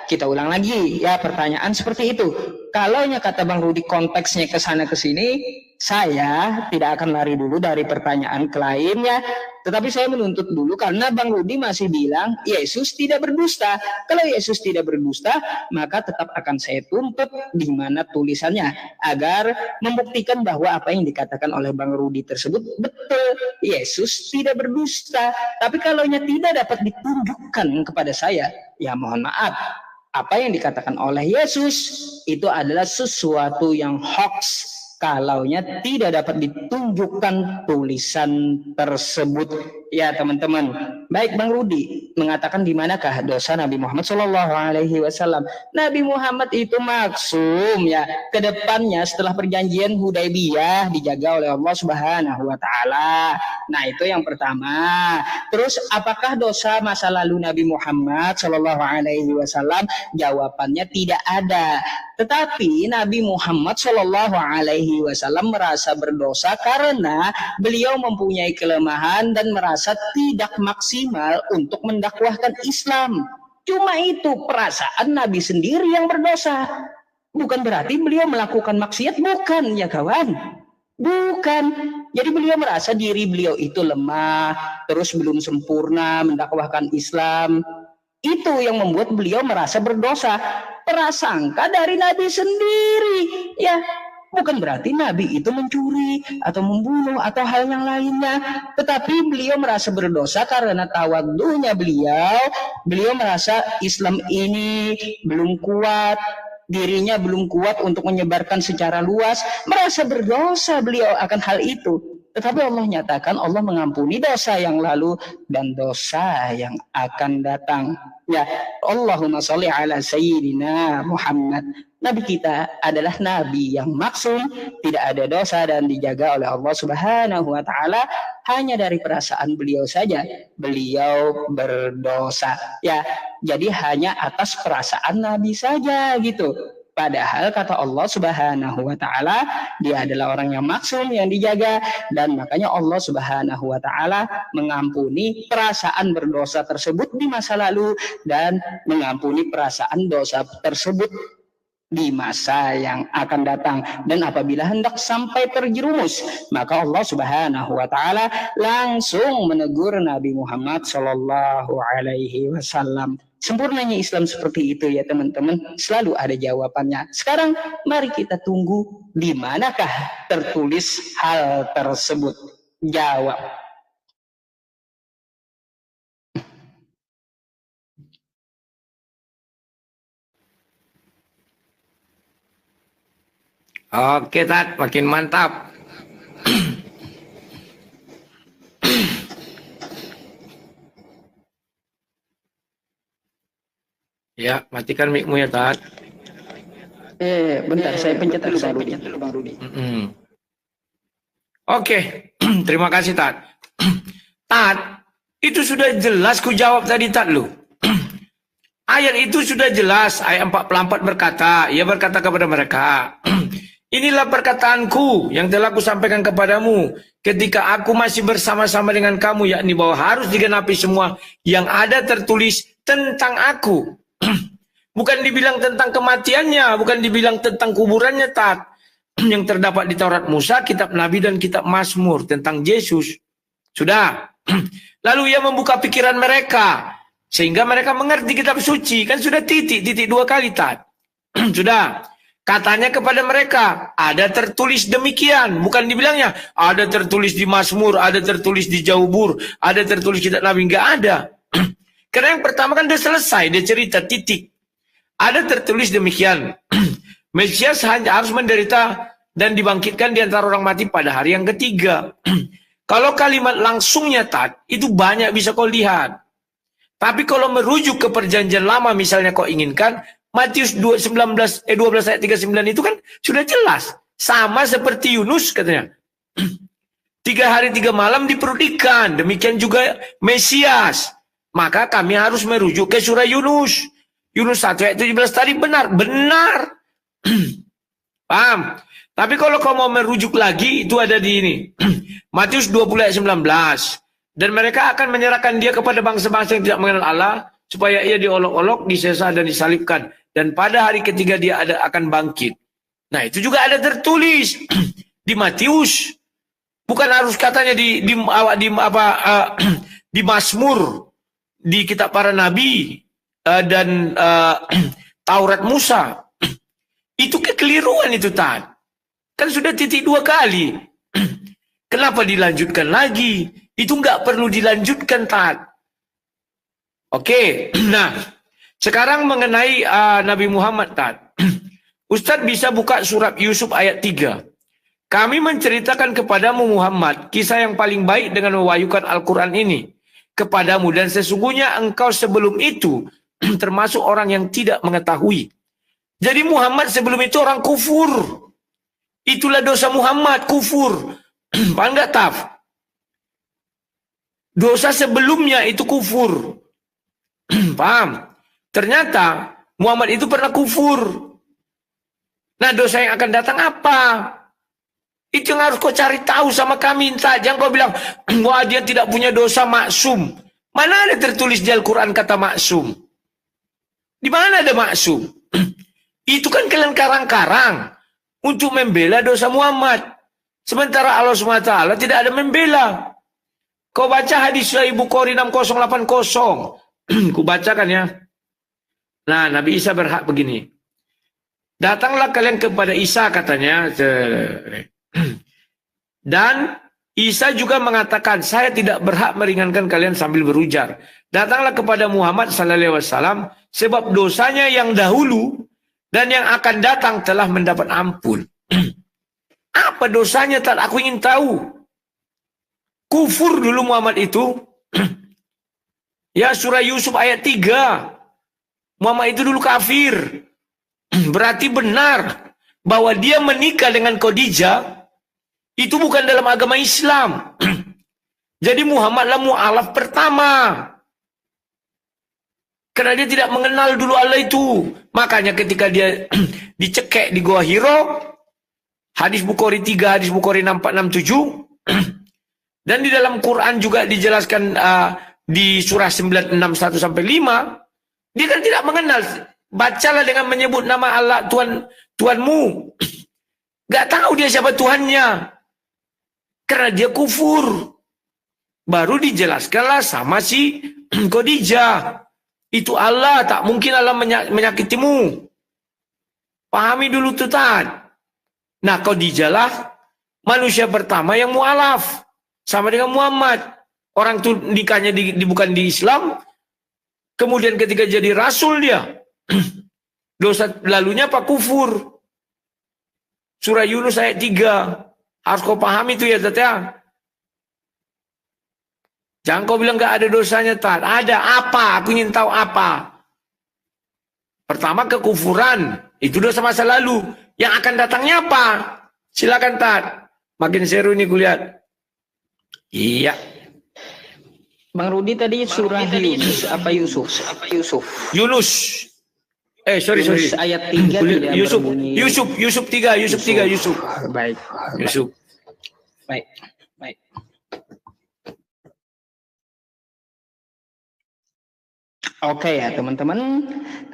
kita ulang lagi ya pertanyaan seperti itu. Kalau kata Bang Rudi konteksnya ke sana ke sini, saya tidak akan lari dulu dari pertanyaan ke lainnya, tetapi saya menuntut dulu karena Bang Rudi masih bilang Yesus tidak berdusta. Kalau Yesus tidak berdusta, maka tetap akan saya tuntut di mana tulisannya agar membuktikan bahwa apa yang dikatakan oleh Bang Rudi tersebut betul. Yesus tidak berdusta. Tapi kalau tidak dapat ditunjukkan kepada saya, ya mohon maaf, apa yang dikatakan oleh Yesus itu adalah sesuatu yang hoax kalaunya tidak dapat ditunjukkan tulisan tersebut. Ya teman-teman, baik Bang Rudi mengatakan di manakah dosa Nabi Muhammad SAW? Nabi Muhammad itu maksum ya, kedepannya setelah perjanjian Hudaybiyah dijaga oleh Allah Subhanahu Wa Taala. Nah itu yang pertama. Terus apakah dosa masa lalu Nabi Muhammad SAW? Jawabannya tidak ada. Tetapi Nabi Muhammad SAW merasa berdosa karena beliau mempunyai kelemahan dan merasa tidak maksimal untuk mendakwahkan Islam. Cuma itu perasaan Nabi sendiri yang berdosa. Bukan berarti beliau melakukan maksiat, bukan ya kawan. Bukan. Jadi beliau merasa diri beliau itu lemah, terus belum sempurna mendakwahkan Islam. Itu yang membuat beliau merasa berdosa. Prasangka dari Nabi sendiri. Ya, bukan berarti Nabi itu mencuri atau membunuh atau hal yang lainnya. Tetapi beliau merasa berdosa karena tawadhunya beliau. Beliau merasa Islam ini belum kuat. Dirinya belum kuat untuk menyebarkan secara luas. Merasa berdosa beliau akan hal itu. Tetapi Allah nyatakan Allah mengampuni dosa yang lalu dan dosa yang akan datang. Ya, Allahumma sholli ala sayyidina Muhammad. Nabi kita adalah nabi yang maksum, tidak ada dosa dan dijaga oleh Allah Subhanahu wa taala. Hanya dari perasaan beliau saja beliau berdosa. Ya, jadi hanya atas perasaan nabi saja gitu. Padahal kata Allah Subhanahu wa taala, dia adalah orang yang maksum, yang dijaga, dan makanya Allah Subhanahu wa taala mengampuni perasaan berdosa tersebut di masa lalu dan mengampuni perasaan dosa tersebut di masa yang akan datang. Dan apabila hendak sampai terjerumus, maka Allah Subhanahu wa taala langsung menegur Nabi Muhammad sallallahu alaihi wasallam. Sempurnanya Islam seperti itu ya teman-teman, selalu ada jawabannya. Sekarang mari kita tunggu di manakah tertulis hal tersebut. Jawab. Oke, Tat, makin mantap. Ya, matikan mic-mu ya, Tat. Bentar, saya pencet dulu Bang Rudi. Oke, terima kasih, Tat. Tat, itu sudah jelas ku jawab tadi, Tat, lu. Ayat itu sudah jelas, ayat 44 berkata, ia berkata kepada mereka, inilah perkataanku yang telah kusampaikan kepadamu ketika aku masih bersama-sama dengan kamu, yakni bahwa harus digenapi semua yang ada tertulis tentang aku. Bukan dibilang tentang kematiannya, bukan dibilang tentang kuburannya, Tat. Yang terdapat di Taurat Musa, kitab Nabi dan kitab Mazmur tentang Yesus. Sudah. Lalu ia membuka pikiran mereka sehingga mereka mengerti kitab suci. Kan sudah titik 2 kali, Tat. Sudah. Katanya kepada mereka, ada tertulis demikian. Bukan dibilangnya, ada tertulis di Mazmur, ada tertulis di Jabur, ada tertulis kitab Nabi. Enggak ada. Karena yang pertama kan dia selesai, dia cerita titik. Ada tertulis demikian. Mesias hanya harus menderita dan dibangkitkan di antara orang mati pada hari yang ketiga. Kalau kalimat langsungnya, Tat, itu banyak bisa kau lihat. Tapi kalau merujuk ke perjanjian lama misalnya kau inginkan, Matius 12 ayat 39 itu kan sudah jelas. Sama seperti Yunus katanya. 3 hari 3 malam di perut ikan. Demikian juga Mesias. Maka kami harus merujuk ke surah Yunus. Yunus 1 ayat 17 tadi benar. Paham? Tapi kalau kau mau merujuk lagi, itu ada di ini. Matius 20 ayat 19. Dan mereka akan menyerahkan dia kepada bangsa-bangsa yang tidak mengenal Allah, supaya ia diolok-olok, disesah dan disalibkan. Dan pada hari ketiga dia akan bangkit. Nah, itu juga ada tertulis di Matius. Bukan harus katanya di Mazmur, di kitab para nabi, dan Taurat Musa. Itu kekeliruan itu, Tan. Kan sudah titik 2 kali. Kenapa dilanjutkan lagi? Itu nggak perlu dilanjutkan, Tan. Oke, nah sekarang mengenai Nabi Muhammad, Tan. Ustadz bisa buka surat Yusuf ayat 3. Kami menceritakan kepadamu Muhammad kisah yang paling baik dengan mewahyukan Al-Quran ini kepadamu, dan sesungguhnya engkau sebelum itu termasuk orang yang tidak mengetahui. Jadi Muhammad sebelum itu orang kufur. Itulah dosa Muhammad, kufur. Paham nggak, Taf? Dosa sebelumnya itu kufur. Paham? Ternyata Muhammad itu pernah kufur. Nah, dosa yang akan datang apa? Itu yang harus kau cari tahu sama kami. Jangan kau bilang, wah dia tidak punya dosa, maksum. Mana ada tertulis di Al-Quran kata maksum? Di mana ada maksum? Itu kan kalian karang-karang untuk membela dosa Muhammad. Sementara Allah SWT tidak ada membela. Kau baca hadis Sahih Bukhari 6080. Ku bacakan ya. Nah, Nabi Isa berhak begini. Datanglah kalian kepada Isa, katanya. Dan Isa juga mengatakan, saya tidak berhak meringankan kalian sambil berujar. Datanglah kepada Muhammad SAW, sebab dosanya yang dahulu dan yang akan datang telah mendapat ampun. Apa dosanya? Tak, aku ingin tahu. Kufur dulu Muhammad itu. Ya, surah Yusuf ayat 3. Muhammad itu dulu kafir. Berarti benar bahwa dia menikah dengan Khadijah itu bukan dalam agama Islam. Jadi Muhammadlah mu'alaf pertama. Karena dia tidak mengenal dulu Allah itu. Makanya ketika dia dicekek di Gua Hiro, hadis Bukhari 3, hadis Bukhari 6467, dan di dalam Quran juga dijelaskan di surah 961-5, dia kan tidak mengenal. Bacalah dengan menyebut nama Allah Tuhanmu. Gak tahu dia siapa Tuhannya. Karena dia kufur. Baru dijelaskanlah sama si Khadijah. Itu Allah, tak mungkin Allah menyakitimu. Pahami dulu tuh, Tan. Nah, Khadijah lah manusia pertama yang mu'alaf. Sama dengan Muhammad. Orang tuh nikahnya bukan di Islam. Kemudian ketika jadi rasul dia. Dosa lalunya apa? Kufur. Surah Yunus ayat 3. Harus kau pahami itu ya, Tata. Jangan kau bilang gak ada dosanya, Tat. Ada apa? Aku ingin tahu apa. Pertama, kekufuran. Itu dosa masa lalu. Yang akan datangnya apa? Silakan, Tat. Makin seru ini kulihat. Iya. Bang Rudi tadi surah Yunus apa Yusuf? Yunus. Sorry. Ayat 3 Yusuf 3. Baik. Yusuf. Baik. Oke ya teman-teman,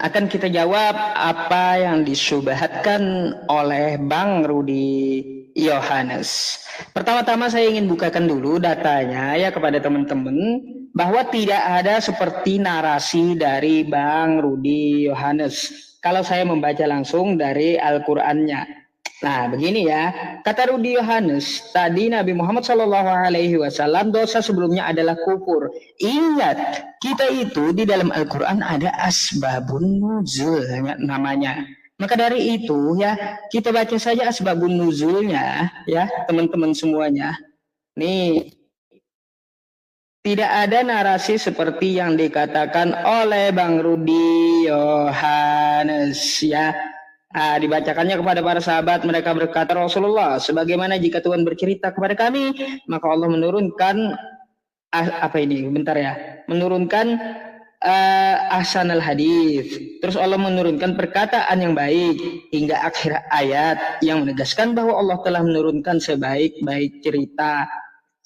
akan kita jawab apa yang disyubhatkan oleh Bang Rudi Yohanes. Pertama-tama saya ingin bukakan dulu datanya ya kepada teman-teman, bahwa tidak ada seperti narasi dari Bang Rudi Yohanes kalau saya membaca langsung dari Al-Qur'annya. Nah, begini ya, kata Rudi Yohanes, tadi Nabi Muhammad SAW dosa sebelumnya adalah kufur. Ingat, kita itu di dalam Al-Quran ada asbabun nuzul namanya. Maka dari itu ya, kita baca saja asbabun nuzulnya ya, teman-teman semuanya. Nih, tidak ada narasi seperti yang dikatakan oleh Bang Rudi Yohanes ya. Dibacakannya kepada para sahabat, mereka berkata, Rasulullah, sebagaimana jika Tuhan bercerita kepada kami, maka Allah menurunkan menurunkan ahsanal hadis. Terus Allah menurunkan perkataan yang baik hingga akhir ayat yang menegaskan bahwa Allah telah menurunkan sebaik-baik cerita.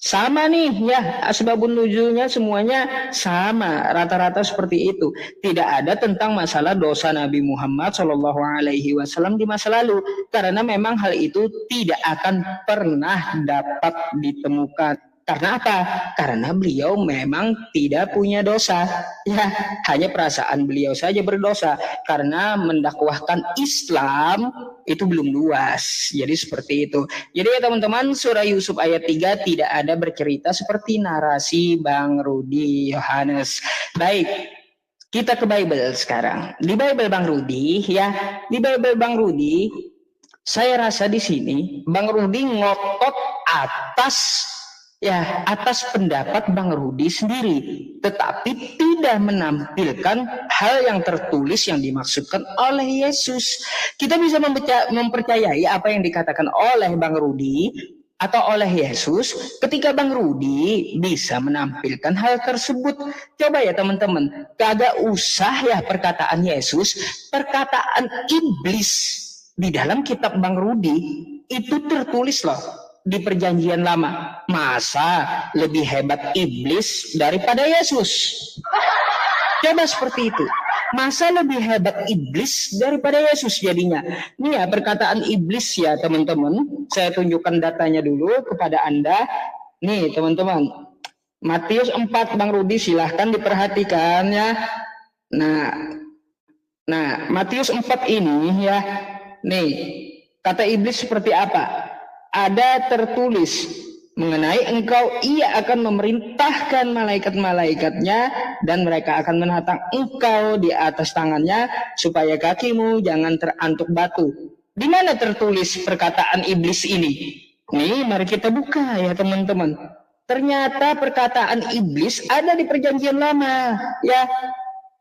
Sama nih ya, asbabun nuzulnya semuanya sama, rata-rata seperti itu. Tidak ada tentang masalah dosa Nabi Muhammad Shallallahu Alaihi Wasallam di masa lalu, karena memang hal itu tidak akan pernah dapat ditemukan. Karena apa? Karena beliau memang tidak punya dosa. Ya, hanya perasaan beliau saja berdosa karena mendakwahkan Islam itu belum luas. Jadi seperti itu. Jadi ya teman-teman, surah Yusuf ayat 3 tidak ada bercerita seperti narasi Bang Rudi Yohanes. Baik, kita ke Bible sekarang. Di Bible Bang Rudi ya, di Bible Bang Rudi, saya rasa di sini Bang Rudi ngotot atas pendapat Bang Rudi sendiri, tetapi tidak menampilkan hal yang tertulis yang dimaksudkan oleh Yesus. Kita bisa mempercayai apa yang dikatakan oleh Bang Rudi atau oleh Yesus ketika Bang Rudi bisa menampilkan hal tersebut. Coba ya teman-teman, kagak usah ya perkataan Yesus, perkataan iblis di dalam kitab Bang Rudi itu tertulis loh di perjanjian lama. Masa lebih hebat iblis daripada Yesus? Coba seperti itu. Masa lebih hebat iblis daripada Yesus jadinya? Ini ya perkataan iblis ya teman-teman. Saya tunjukkan datanya dulu kepada Anda. Nih teman-teman. Matius 4 Bang Rudi silahkan diperhatikan ya. Nah Matius 4 ini ya. Nih kata iblis seperti apa? Ada tertulis mengenai engkau, ia akan memerintahkan malaikat-malaikatnya dan mereka akan menatang engkau di atas tangannya supaya kakimu jangan terantuk batu. Di mana tertulis perkataan iblis ini? Nih mari kita buka ya teman-teman. Ternyata perkataan iblis ada di perjanjian lama ya,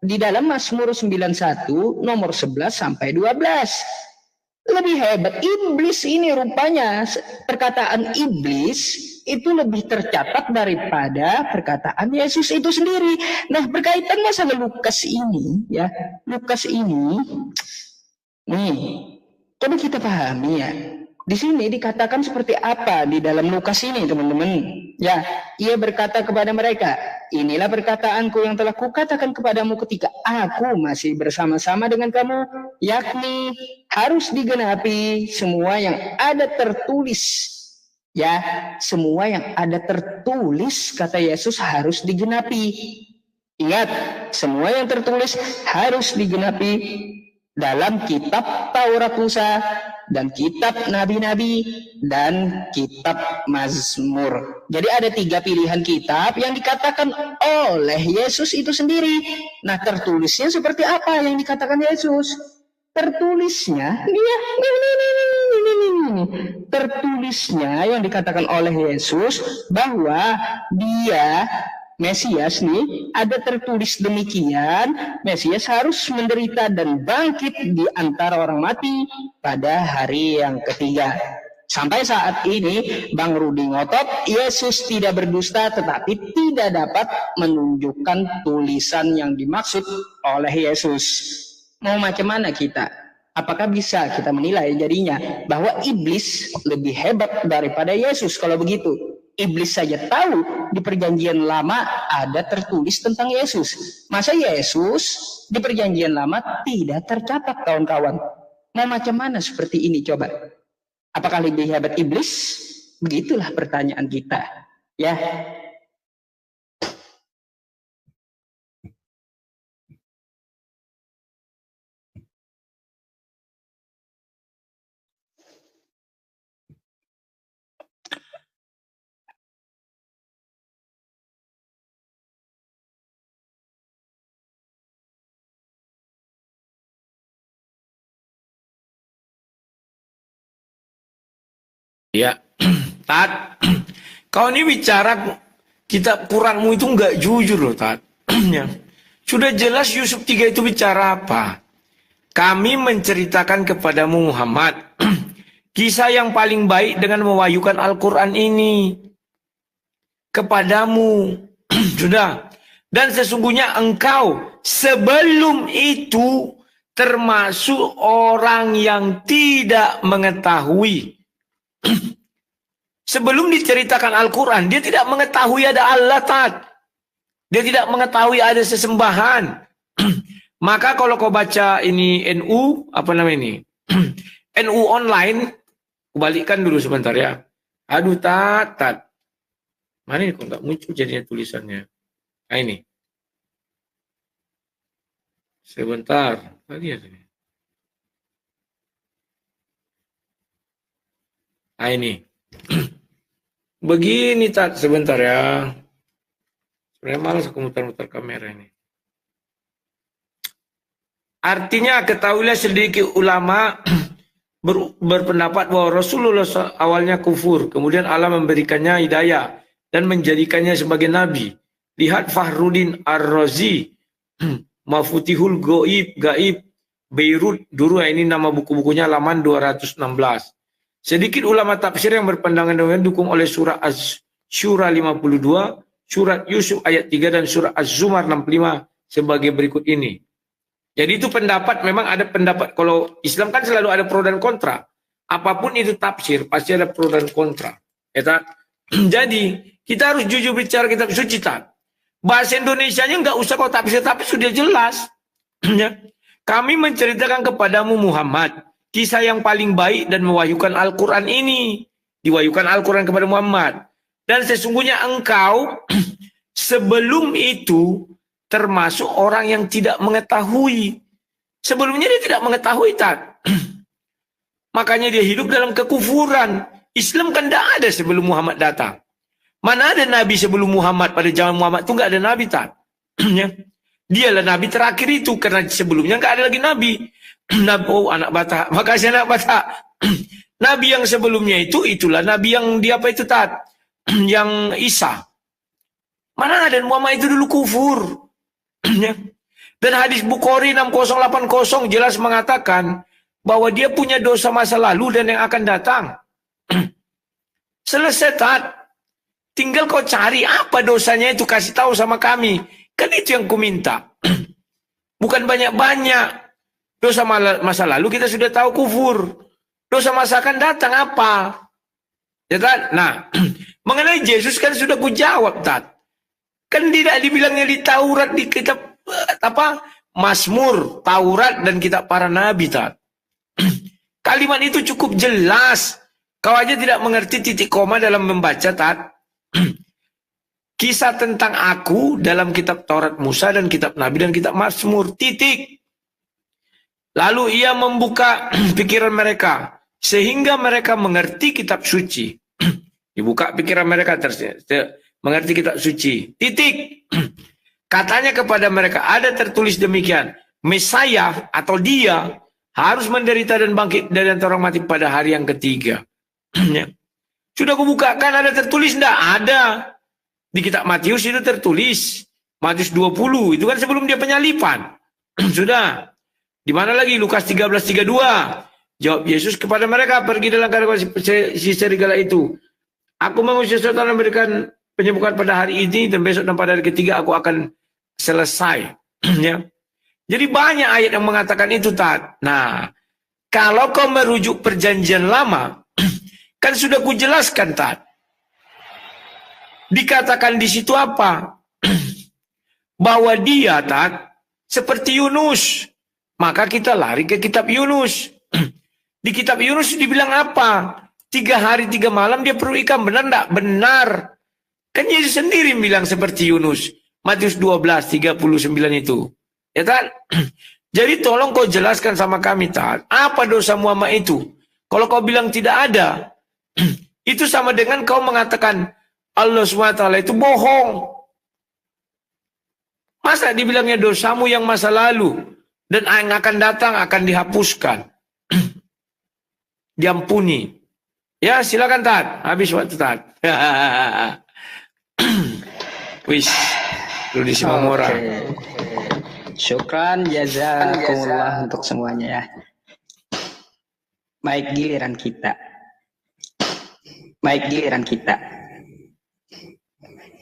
di dalam Mazmur 91 nomor 11 sampai 12. Lebih hebat iblis ini rupanya. Perkataan iblis itu lebih tercatat daripada perkataan Yesus itu sendiri. Nah berkaitan masalah Lukas ini ya, Lukas ini nih coba kita pahami ya. Di sini dikatakan seperti apa di dalam Lukas ini teman-teman. Ya, ia berkata kepada mereka, inilah perkataanku yang telah kukatakan kepadamu ketika aku masih bersama-sama dengan kamu, yakni harus digenapi semua yang ada tertulis. Ya, semua yang ada tertulis kata Yesus harus digenapi. Ingat, semua yang tertulis harus digenapi dalam kitab Taurat Musa dan kitab Nabi-Nabi dan kitab Mazmur. Jadi ada 3 pilihan kitab yang dikatakan oleh Yesus itu sendiri. Nah tertulisnya seperti apa yang dikatakan Yesus? Tertulisnya tertulisnya yang dikatakan oleh Yesus bahwa dia Mesias nih ada tertulis demikian, Mesias harus menderita dan bangkit di antara orang mati pada hari yang ketiga. Sampai saat ini Bang Rudi ngotot Yesus tidak berdusta, tetapi tidak dapat menunjukkan tulisan yang dimaksud oleh Yesus. Mau macam mana kita? Apakah bisa kita menilai jadinya bahwa iblis lebih hebat daripada Yesus kalau begitu? Iblis saja tahu di perjanjian lama ada tertulis tentang Yesus. Masa Yesus di perjanjian lama tidak tercatat kawan-kawan? Mau macam mana seperti ini coba? Apakah lebih hebat iblis? Begitulah pertanyaan kita. Ya. Ya, Tat, kau ini bicara kitab kurangmu itu nggak jujur loh, Tat. Ya. Sudah jelas Yusuf 3 itu bicara apa? Kami menceritakan kepadamu Muhammad kisah yang paling baik dengan mewahyukan Al-Quran ini kepadamu. Sudah, Dan sesungguhnya engkau sebelum itu termasuk orang yang tidak mengetahui. Sebelum diceritakan Al-Quran, dia tidak mengetahui ada Allah, Tat. Dia tidak mengetahui ada sesembahan. Maka kalau kau baca ini NU, apa namanya ini? NU online, balikkan dulu sebentar ya. Aduh, Tat. Mana ini kok nggak muncul jadinya tulisannya? Nah ini. Sebentar. Lihat ini. Nah ini. Begini, Tat. Sebentar ya. Sebenarnya malas aku muter-muter kamera ini. Artinya ketahuilah sedikit ulama berpendapat bahwa Rasulullah awalnya kufur. Kemudian Allah memberikannya hidayah dan menjadikannya sebagai nabi. Lihat Fahruddin Ar-Razi, Mafutihul Gaib, Beirut, dulu ini nama buku-bukunya halaman 216. Sedikit ulama tafsir yang berpandangan dengan dukung oleh surah Az-Syura 52, surat Yusuf ayat 3 dan surah Az-Zumar 65 sebagai berikut ini. Jadi itu pendapat, memang ada pendapat. Kalau Islam kan selalu ada pro dan kontra. Apapun itu tafsir, pasti ada pro dan kontra. Ya, jadi kita harus jujur bicara kitab suci, Tat. Bahasa Indonesianya nggak usah kau tafsir, tapi sudah jelas. Ya. Kami menceritakan kepadamu Muhammad kisah yang paling baik dan mewahyukan Al-Quran ini. Diwahyukan Al-Quran kepada Muhammad. Dan sesungguhnya engkau sebelum itu termasuk orang yang tidak mengetahui. Sebelumnya dia tidak mengetahui, Tat. Makanya dia hidup dalam kekufuran. Islam kan tidak ada sebelum Muhammad datang. Mana ada Nabi sebelum Muhammad? Pada zaman Muhammad itu nggak ada Nabi, Tat. Dialah Nabi terakhir itu. Karena sebelumnya nggak ada lagi Nabi. Oh, anak Batak. Makasih anak Batak. Nabi yang sebelumnya itu, itulah Nabi yang dia apa itu, Tat? Yang Isa. Mana ada Muhammad itu dulu kufur. Dan hadis Bukhari 6080 jelas mengatakan bahwa dia punya dosa masa lalu dan yang akan datang. Selesai, Tat. Tinggal kau cari apa dosanya itu, kasih tahu sama kami. Kan itu yang ku minta. Bukan banyak-banyak. Dosa masa lalu kita sudah tahu kufur. Dosa masa akan datang apa? Ya, Tat? Nah, mengenai Yesus kan sudah ku jawab, Tat. Kan tidak dibilangnya di Taurat, di kitab apa? Mazmur, Taurat dan kitab para nabi, Tat. Kalimat itu cukup jelas. Kau aja tidak mengerti titik koma dalam membaca, Tat. Kisah tentang aku dalam kitab Taurat Musa dan kitab Nabi dan kitab Mazmur, titik. Lalu ia membuka pikiran mereka sehingga mereka mengerti kitab suci. Dibuka pikiran mereka mengerti kitab suci. Titik. Katanya kepada mereka ada tertulis demikian. Mesias atau dia harus menderita dan bangkit dari antara orang mati pada hari yang ketiga. Sudah kubukakan ada tertulis? Tidak ada. Di kitab Matius itu tertulis. Matius 20. Itu kan sebelum dia penyalipan. Sudah. Di mana lagi? Lukas 13:32. Jawab Yesus kepada mereka, pergi dalam keadaan si serigala itu. Aku mengusir setan dan memberikan penyembuhan pada hari ini dan besok dan pada hari ketiga aku akan selesai. Ya. Jadi banyak ayat yang mengatakan itu, Tat. Nah, kalau kau merujuk perjanjian lama, kan sudah kujelaskan, Tat. Dikatakan di situ apa? Bahwa dia, Tat, seperti Yunus. Maka kita lari ke kitab Yunus. Di kitab Yunus dibilang apa? 3 hari 3 malam dia perlu ikan. Benar enggak? Benar. Kan Yesus sendiri bilang seperti Yunus. Matius 12:39 itu. Ya, Tat? Jadi tolong kau jelaskan sama kami, Tat. Apa dosa Muhammad itu? Kalau kau bilang tidak ada, itu sama dengan kau mengatakan Allah SWT itu bohong. Masa dibilangnya dosamu yang masa lalu dan yang akan datang akan dihapuskan. Diampuni. Ya, silakan, Tat. Habis waktu, Tat. Wis. Lu di Simamora. Syukran jazakumullah untuk semuanya ya. Baik giliran kita.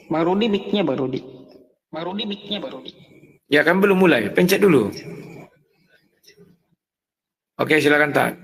Bang Rudi, mic-nya Bang Rudi. Bang Rudi, mic-nya Bang Rudi. Ya kan belum mulai, pencet dulu. Oke, silakan Tak.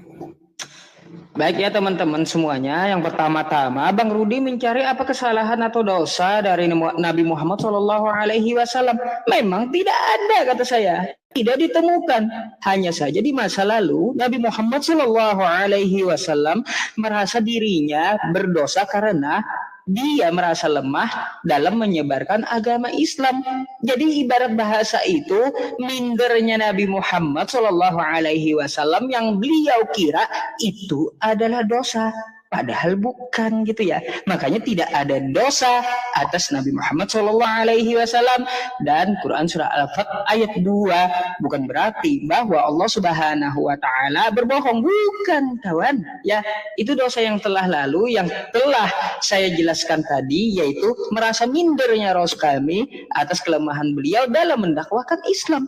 Baik ya teman-teman semuanya, yang pertama-tama Bang Rudi mencari apa kesalahan atau dosa dari Nabi Muhammad SAW. Memang tidak ada, kata saya, tidak ditemukan. Hanya saja di masa lalu Nabi Muhammad SAW merasa dirinya berdosa karena dia merasa lemah dalam menyebarkan agama Islam. Jadi ibarat bahasa itu, mindernya Nabi Muhammad SAW yang beliau kira itu adalah dosa. Padahal bukan gitu ya. Makanya tidak ada dosa atas Nabi Muhammad SAW. Dan Quran surah Al-Fat ayat 2 bukan berarti bahwa Allah Subhanahu wa taala berbohong, bukan kawan. Ya, itu dosa yang telah lalu yang telah saya jelaskan tadi, yaitu merasa mindernya Rasul kami atas kelemahan beliau dalam mendakwahkan Islam.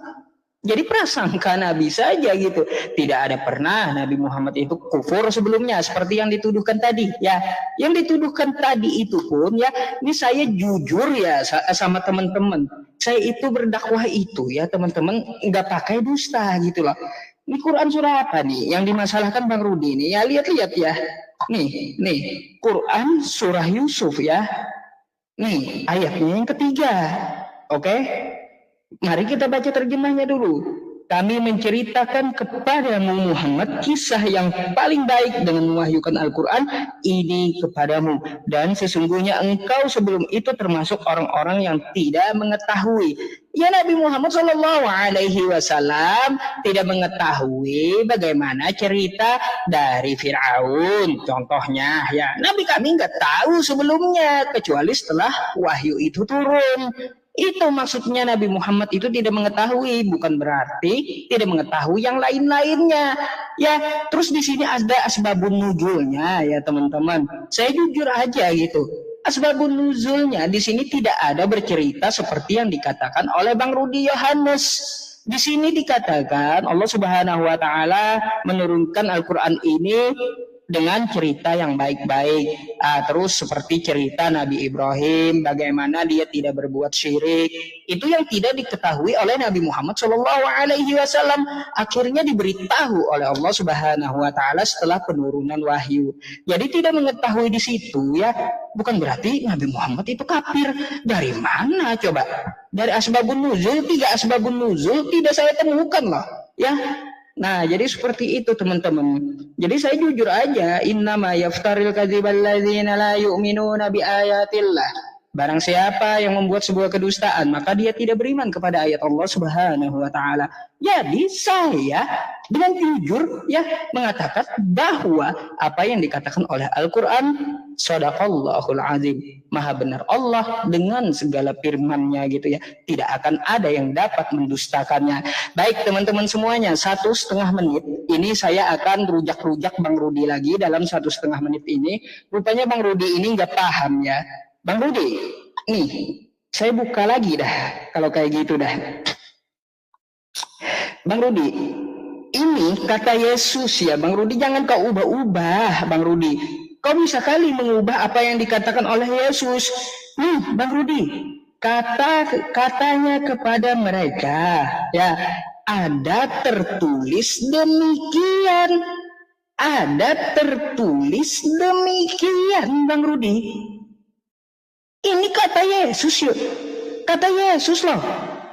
Jadi prasangka Nabi saja gitu. Tidak ada pernah Nabi Muhammad itu kufur sebelumnya seperti yang dituduhkan tadi ya. Yang dituduhkan tadi itu pun ya, ini saya jujur ya sama teman-teman. Saya itu berdakwah itu ya teman-teman, nggak pakai dusta gitu loh. Ini Quran surah apa nih yang dimasalahkan Bang Rudi nih? Ya lihat-lihat ya. Nih Quran surah Yusuf ya. Nih ayatnya yang ketiga. Oke? Mari kita baca terjemahnya dulu. Kami menceritakan kepadamu Muhammad kisah yang paling baik dengan mewahyukan Al-Quran ini kepadamu. Dan sesungguhnya engkau sebelum itu termasuk orang-orang yang tidak mengetahui. Ya, Nabi Muhammad SAW tidak mengetahui bagaimana cerita dari Fir'aun. Contohnya ya, Nabi kami nggak tahu sebelumnya kecuali setelah wahyu itu turun. Itu maksudnya Nabi Muhammad itu tidak mengetahui, bukan berarti tidak mengetahui yang lain-lainnya. Ya, terus di sini ada asbabun nuzulnya ya teman-teman. Saya jujur aja gitu. Asbabun nuzulnya di sini tidak ada bercerita seperti yang dikatakan oleh Bang Rudi Yohanes. Di sini dikatakan Allah Subhanahu wa taala menurunkan Al-Qur'an ini dengan cerita yang baik-baik. Terus seperti cerita Nabi Ibrahim, bagaimana dia tidak berbuat syirik. Itu yang tidak diketahui oleh Nabi Muhammad SAW. Akhirnya diberitahu oleh Allah Subhanahu wa taala setelah penurunan wahyu. Jadi tidak mengetahui di situ ya, bukan berarti Nabi Muhammad itu kafir. Dari mana coba? Dari asbabun nuzul, 3 asbabun nuzul tidak saya temukan loh. Ya, nah, jadi seperti itu teman-teman. Jadi saya jujur aja, innama yaftaril kadzibal ladzina la yu'minuna bi ayatillah. Barang siapa yang membuat sebuah kedustaan, maka dia tidak beriman kepada ayat Allah Subhanahu wa taala. Jadi saya dengan jujur ya mengatakan bahwa apa yang dikatakan oleh Al-Qur'an, shadaqallahul azim. Maha benar Allah dengan segala firman-Nya gitu ya. Tidak akan ada yang dapat mendustakannya. Baik teman-teman semuanya, 1,5 menit ini saya akan rujak-rujak Bang Rudi lagi dalam 1,5 menit ini. Rupanya Bang Rudi ini nggak paham ya. Bang Rudi, nih saya buka lagi dah kalau kayak gitu dah. Bang Rudi, ini kata Yesus ya Bang Rudi, jangan kau ubah-ubah Bang Rudi. Kau bisa kali mengubah apa yang dikatakan oleh Yesus. Nih Bang Rudi, katanya kepada mereka ya, ada tertulis demikian. Ada tertulis demikian Bang Rudi. Ini kata Yesus yuk. Kata Yesus loh.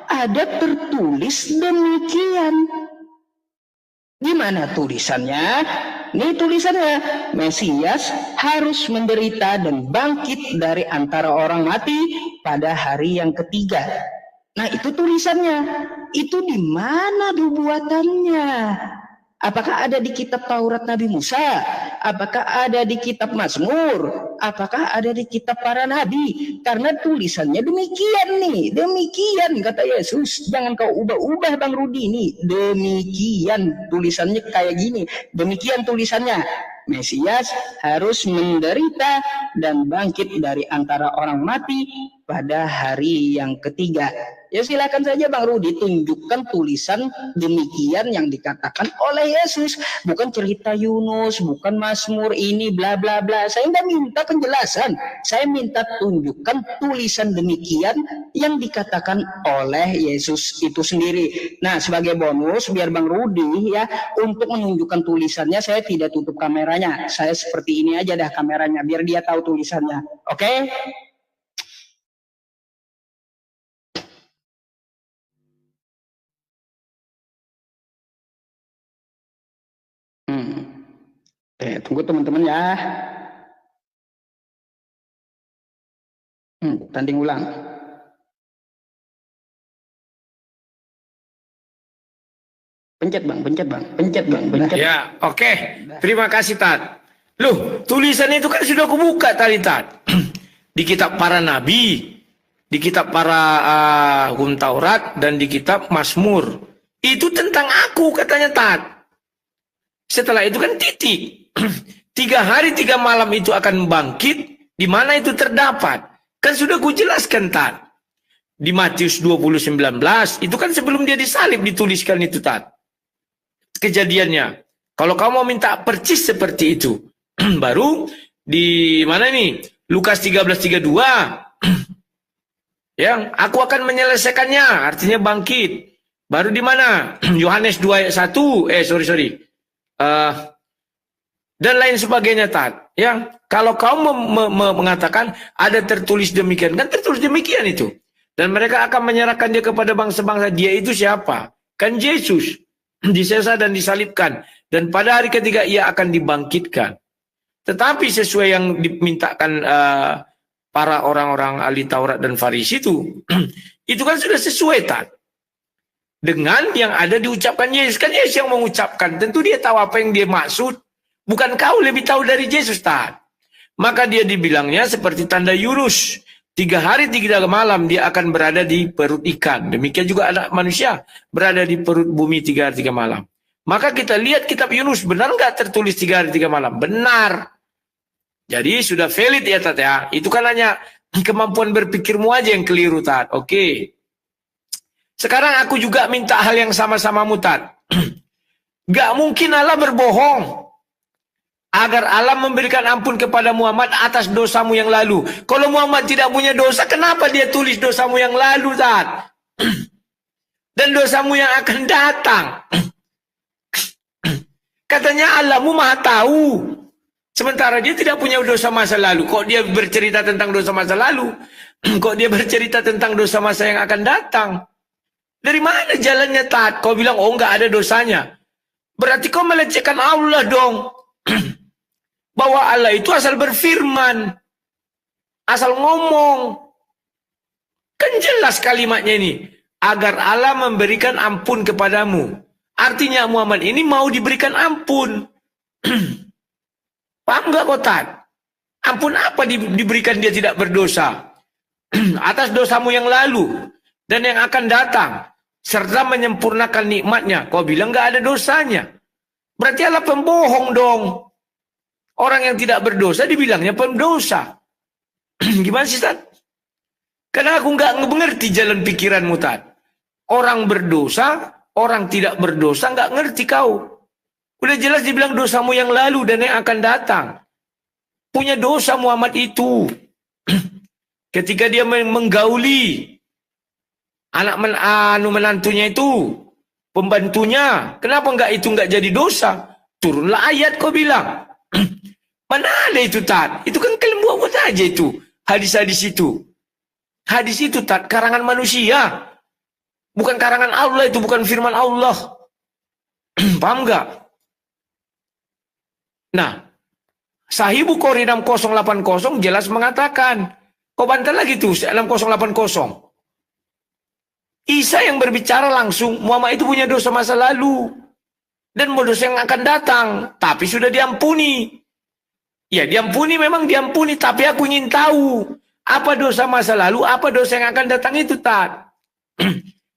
Ada tertulis demikian. Gimana tulisannya? Ini tulisannya, Mesias harus menderita dan bangkit dari antara orang mati pada hari yang ketiga. Nah itu tulisannya. Itu di mana dibuatannya? Apakah ada di kitab Taurat Nabi Musa? Apakah ada di kitab Mazmur? Apakah ada di kitab para nabi? Karena tulisannya demikian nih. Demikian kata Yesus. Jangan kau ubah-ubah Bang Rudi nih. Demikian tulisannya kayak gini. Demikian tulisannya. Mesias harus menderita dan bangkit dari antara orang mati pada hari yang ketiga. Ya silakan saja Bang Rudi tunjukkan tulisan demikian yang dikatakan oleh Yesus, bukan cerita Yunus, bukan Mazmur ini bla bla bla. Saya nggak minta penjelasan, saya minta tunjukkan tulisan demikian yang dikatakan oleh Yesus itu sendiri. Nah, sebagai bonus biar Bang Rudi ya untuk menunjukkan tulisannya, saya tidak tutup kameranya. Saya seperti ini aja dah kameranya biar dia tahu tulisannya. Oke? Tunggu teman-teman ya. Tanding ulang. Pencet bang. Ya, oke. Terima kasih Tat. Loh, tulisan itu kan sudah aku buka tadi Tat. Di kitab para nabi, di kitab para hukum Taurat, dan di kitab Mazmur. Itu tentang aku katanya Tat. Setelah itu kan titik. 3 hari 3 malam itu akan bangkit. Di mana itu terdapat? Kan sudah ku jelaskan Tat. Di Matius 20:19 itu kan sebelum dia disalib dituliskan itu Tat. Kejadiannya. Kalau kamu mau minta percis seperti itu. Baru di mana nih? Lukas 13:32. Yang aku akan menyelesaikannya, artinya bangkit. Baru di mana? Yohanes 2 ayat 1. Dan lain sebagainya Tat. Yang kalau kamu mengatakan ada tertulis demikian, kan tertulis demikian itu. Dan mereka akan menyerahkan dia kepada bangsa-bangsa. Dia itu siapa? Kan Yesus. Disesa dan disalibkan. Dan pada hari ketiga ia akan dibangkitkan. Tetapi sesuai yang dimintakan para orang-orang ahli Taurat dan Farisi itu kan sudah sesuai Tat. Dengan yang ada diucapkan Yesus. Kan Yesus yang mengucapkan. Tentu dia tahu apa yang dia maksud. Bukan kau lebih tahu dari Yesus Tat. Maka dia dibilangnya seperti tanda Yunus. 3 hari 3 malam dia akan berada di perut ikan. Demikian juga anak manusia berada di perut bumi 3 hari 3 malam. Maka kita lihat kitab Yunus, benar nggak tertulis 3 hari 3 malam? Benar. Jadi sudah valid ya Tat ya. Itu kan hanya kemampuan berpikirmu aja yang keliru Tat. Oke. Sekarang aku juga minta hal yang sama-sama Tat. Gak mungkin Allah berbohong. Agar Allah memberikan ampun kepada Muhammad atas dosamu yang lalu. Kalau Muhammad tidak punya dosa, kenapa dia tulis dosamu yang lalu, Tat? Dan dosamu yang akan datang. Katanya Allahmu maha tahu. Sementara dia tidak punya dosa masa lalu. Kok dia bercerita tentang dosa masa lalu? Kok dia bercerita tentang dosa masa yang akan datang? Dari mana jalannya, Tat? Kau bilang, oh enggak ada dosanya. Berarti kau melecehkan Allah dong. Bahwa Allah itu asal berfirman, asal ngomong. Kan jelas kalimatnya ini. Agar Allah memberikan ampun kepadamu. Artinya Muhammad ini mau diberikan ampun. Paham gak kau Tat? Ampun apa diberikan dia tidak berdosa? Atas dosamu yang lalu dan yang akan datang. Serta menyempurnakan nikmatnya. Kau bilang gak ada dosanya. Berarti Allah pembohong dong. Orang yang tidak berdosa dibilangnya pendosa. Gimana sih Tat? Karena aku nggak mengerti jalan pikiranmu Tat. Orang berdosa, orang tidak berdosa nggak ngerti kau. Udah jelas dibilang dosamu yang lalu dan yang akan datang. Punya dosa Muhammad itu. Ketika dia menggauli anak menantunya itu, pembantunya, kenapa itu nggak jadi dosa? Turunlah ayat kau bilang. Mana ada itu Tat? Itu kan kalian buat aja itu. Hadis-hadis itu. Hadis itu Tat, karangan manusia. Bukan karangan Allah itu, bukan firman Allah. Paham gak? Nah, Sahih Bukhari 6080 jelas mengatakan. Kau bantah lagi tuh 6080. Isa yang berbicara langsung, Muhammad itu punya dosa masa lalu. Dan dosa yang akan datang. Tapi sudah diampuni. Ya diampuni memang diampuni. Tapi aku ingin tahu. Apa dosa masa lalu. Apa dosa yang akan datang itu Tat.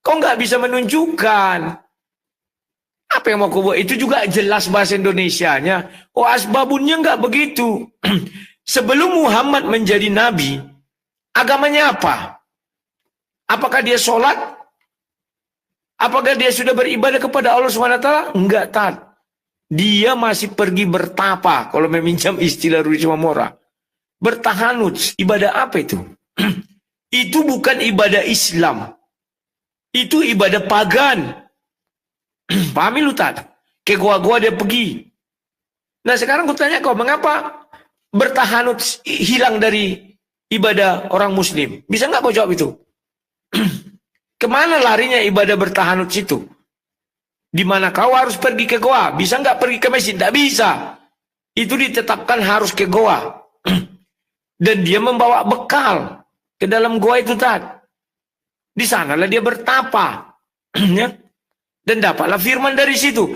Kau nggak bisa menunjukkan. Apa yang mau kau buat. Itu juga jelas bahasa Indonesianya. Oh asbabunnya nggak begitu. Sebelum Muhammad menjadi nabi. Agamanya apa? Apakah dia sholat? Apakah dia sudah beribadah kepada Allah SWT? Enggak, Tat. Dia masih pergi bertapa, kalau meminjam istilah Rudi Sumamora. Bertahanut, ibadah apa itu? Itu bukan ibadah Islam. Itu ibadah pagan. Pahami lu, Tat? Ke gua-gua dia pergi. Nah sekarang gue tanya kau, mengapa bertahanut hilang dari ibadah orang muslim? Bisa nggak kau jawab itu? Kemana larinya ibadah bertahanut situ? Di mana kau harus pergi ke goa? Bisa nggak pergi ke masjid? Tidak bisa. Itu ditetapkan harus ke goa. Dan dia membawa bekal ke dalam goa itu, Tat. Di sanalah dia bertapa. Ya. Dan dapatlah firman dari situ.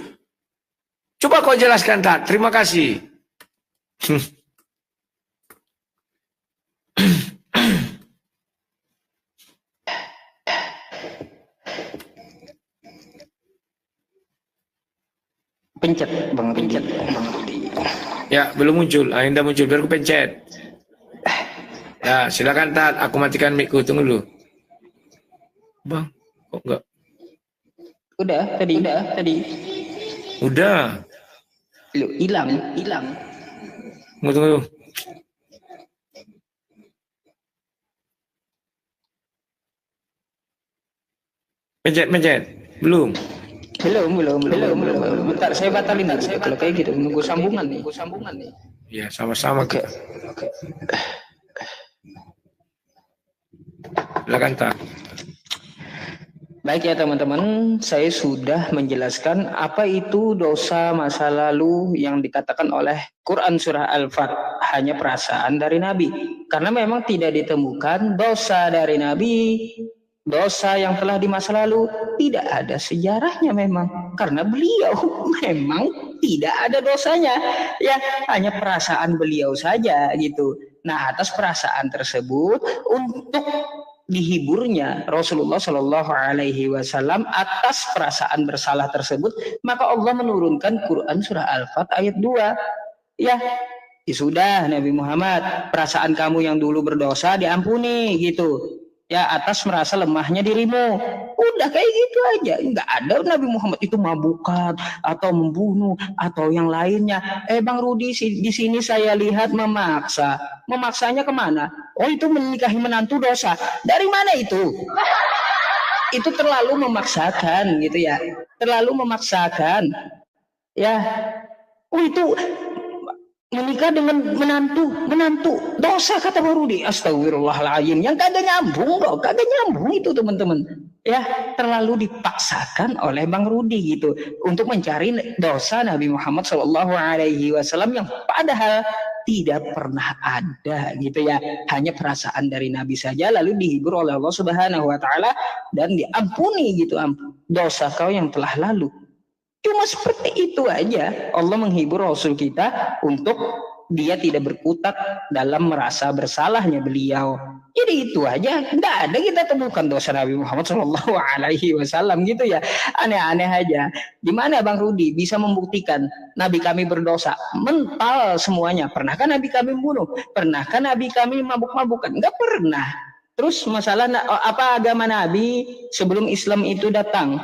Coba kau jelaskan, Tat. Terima kasih. Pencet Bang Rudi. Ya, belum muncul. Anda muncul, biar aku pencet. Ya, silakan, Tat. Aku matikan mic-ku. Tunggu dulu. Bang, kok enggak? Udah tadi. Udah. Lu hilang. Tunggu. Pencet. Belum. Bentar, saya batalin dulu. Kalau kayak gitu, nunggu sambungan nih. Ya, sama-sama. Oke. Silakan, Tat. Baik ya teman-teman, saya sudah menjelaskan apa itu dosa masa lalu yang dikatakan oleh Quran surah Al-Fat, hanya perasaan dari Nabi. Karena memang tidak ditemukan dosa dari Nabi, dosa yang telah di masa lalu, tidak ada sejarahnya memang. Karena beliau memang tidak ada dosanya. Ya, hanya perasaan beliau saja gitu. Nah, atas perasaan tersebut untuk dihiburnya Rasulullah Shallallahu Alaihi Wasallam atas perasaan bersalah tersebut, maka Allah menurunkan Quran surah Al-Fat ayat 2. Ya sudah Nabi Muhammad, perasaan kamu yang dulu berdosa diampuni gitu. Ya, atas merasa lemahnya dirimu. Udah kayak gitu aja. Nggak ada Nabi Muhammad itu mabukan atau membunuh atau yang lainnya. Bang Rudi, di sini saya lihat memaksa. Memaksanya kemana? Oh, itu menikahi menantu dosa. Dari mana itu? Itu terlalu memaksakan gitu ya. Terlalu memaksakan. Ya. Oh, itu menikah dengan menantu dosa, kata Bang Rudi. Astagfirullahaladzim, yang kagak nyambung itu teman-teman. Ya, terlalu dipaksakan oleh Bang Rudi gitu untuk mencari dosa Nabi Muhammad Shallallahu Alaihi Wasallam yang padahal tidak pernah ada gitu ya, hanya perasaan dari Nabi saja lalu dihibur oleh Allah Subhanahu Wa Taala dan diampuni gitu dosa kau yang telah lalu. Cuma seperti itu aja Allah menghibur Rasul kita untuk dia tidak berkutat dalam merasa bersalahnya beliau. Jadi itu aja, nggak ada kita temukan dosa Nabi Muhammad Shallallahu Alaihi Wasallam gitu ya. Aneh-aneh aja. Di mana Bang Rudi bisa membuktikan Nabi kami berdosa? Mental semuanya. Pernahkah Nabi kami membunuh? Pernahkah Nabi kami mabuk-mabukan? Nggak pernah. Terus masalah apa agama Nabi sebelum Islam itu datang?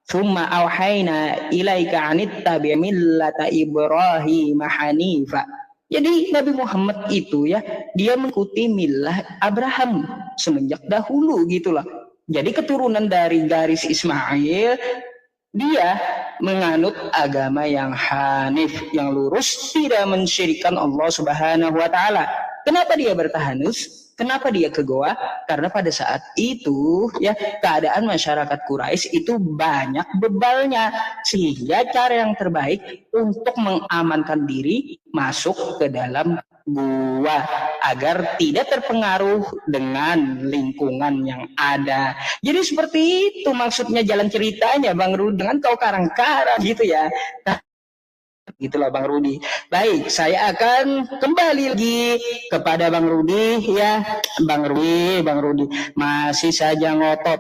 Tsumma auhayna ilaika anittabi' millata Ibrahim hanifa. Jadi Nabi Muhammad itu ya, dia mengikuti milah Abraham semenjak dahulu gitulah. Jadi keturunan dari garis Ismail, dia menganut agama yang hanif, yang lurus, tidak mensyirikkan Allah Subhanahu Wa Taala. Kenapa dia bertahanus? Kenapa dia ke goa? Karena pada saat itu ya keadaan masyarakat Quraisy itu banyak bebalnya, sehingga cara yang terbaik untuk mengamankan diri masuk ke dalam gua agar tidak terpengaruh dengan lingkungan yang ada. Jadi seperti itu maksudnya jalan ceritanya Bang Rudi, dengan kau karang-karang gitu ya. Gitulah Bang Rudi. Baik, saya akan kembali lagi kepada Bang Rudi ya. Bang Rudi masih saja ngotot.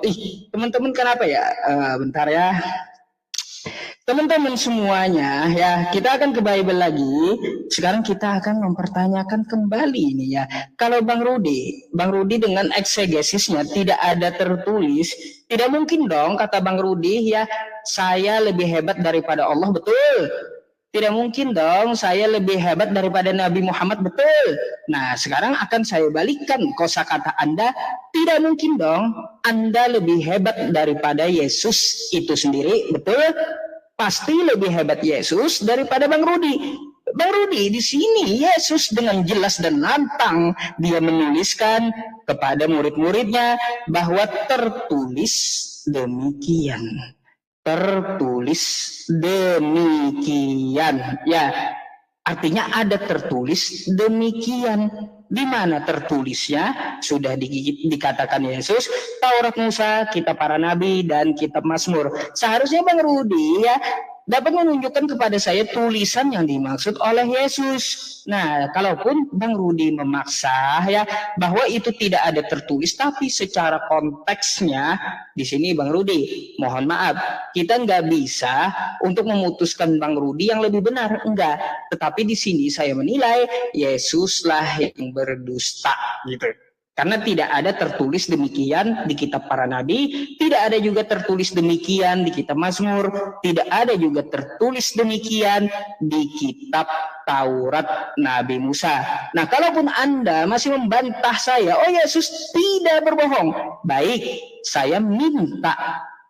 Ih, teman-teman kenapa ya? Bentar ya. Teman-teman semuanya, ya kita akan ke Bible lagi. Sekarang kita akan mempertanyakan kembali ini ya. Kalau Bang Rudi dengan eksegesisnya tidak ada tertulis, tidak mungkin dong kata Bang Rudi ya, saya lebih hebat daripada Allah, betul. Tidak mungkin dong saya lebih hebat daripada Nabi Muhammad, betul. Nah, sekarang akan saya balikan kosakata Anda. Tidak mungkin dong Anda lebih hebat daripada Yesus itu sendiri, betul. Pasti lebih hebat Yesus daripada Bang Rudi. Bang Rudi di sini Yesus dengan jelas dan lantang dia menuliskan kepada murid-muridnya bahwa tertulis demikian. Tertulis demikian. Ya, artinya ada tertulis demikian. Di mana tertulisnya? Sudah dikatakan Yesus, Taurat Musa, kitab para nabi, dan kitab Mazmur. Seharusnya Bang Rudi ya dapat menunjukkan kepada saya tulisan yang dimaksud oleh Yesus. Nah, kalaupun Bang Rudi memaksa ya bahwa itu tidak ada tertulis, tapi secara konteksnya di sini Bang Rudi, mohon maaf, kita nggak bisa untuk memutuskan Bang Rudi yang lebih benar, enggak. Tetapi di sini saya menilai Yesuslah yang berdusta, gitu. Karena tidak ada tertulis demikian di kitab para nabi, tidak ada juga tertulis demikian di kitab Mazmur, tidak ada juga tertulis demikian di kitab Taurat Nabi Musa. Nah, kalaupun Anda masih membantah saya, oh Yesus tidak berbohong, baik, saya minta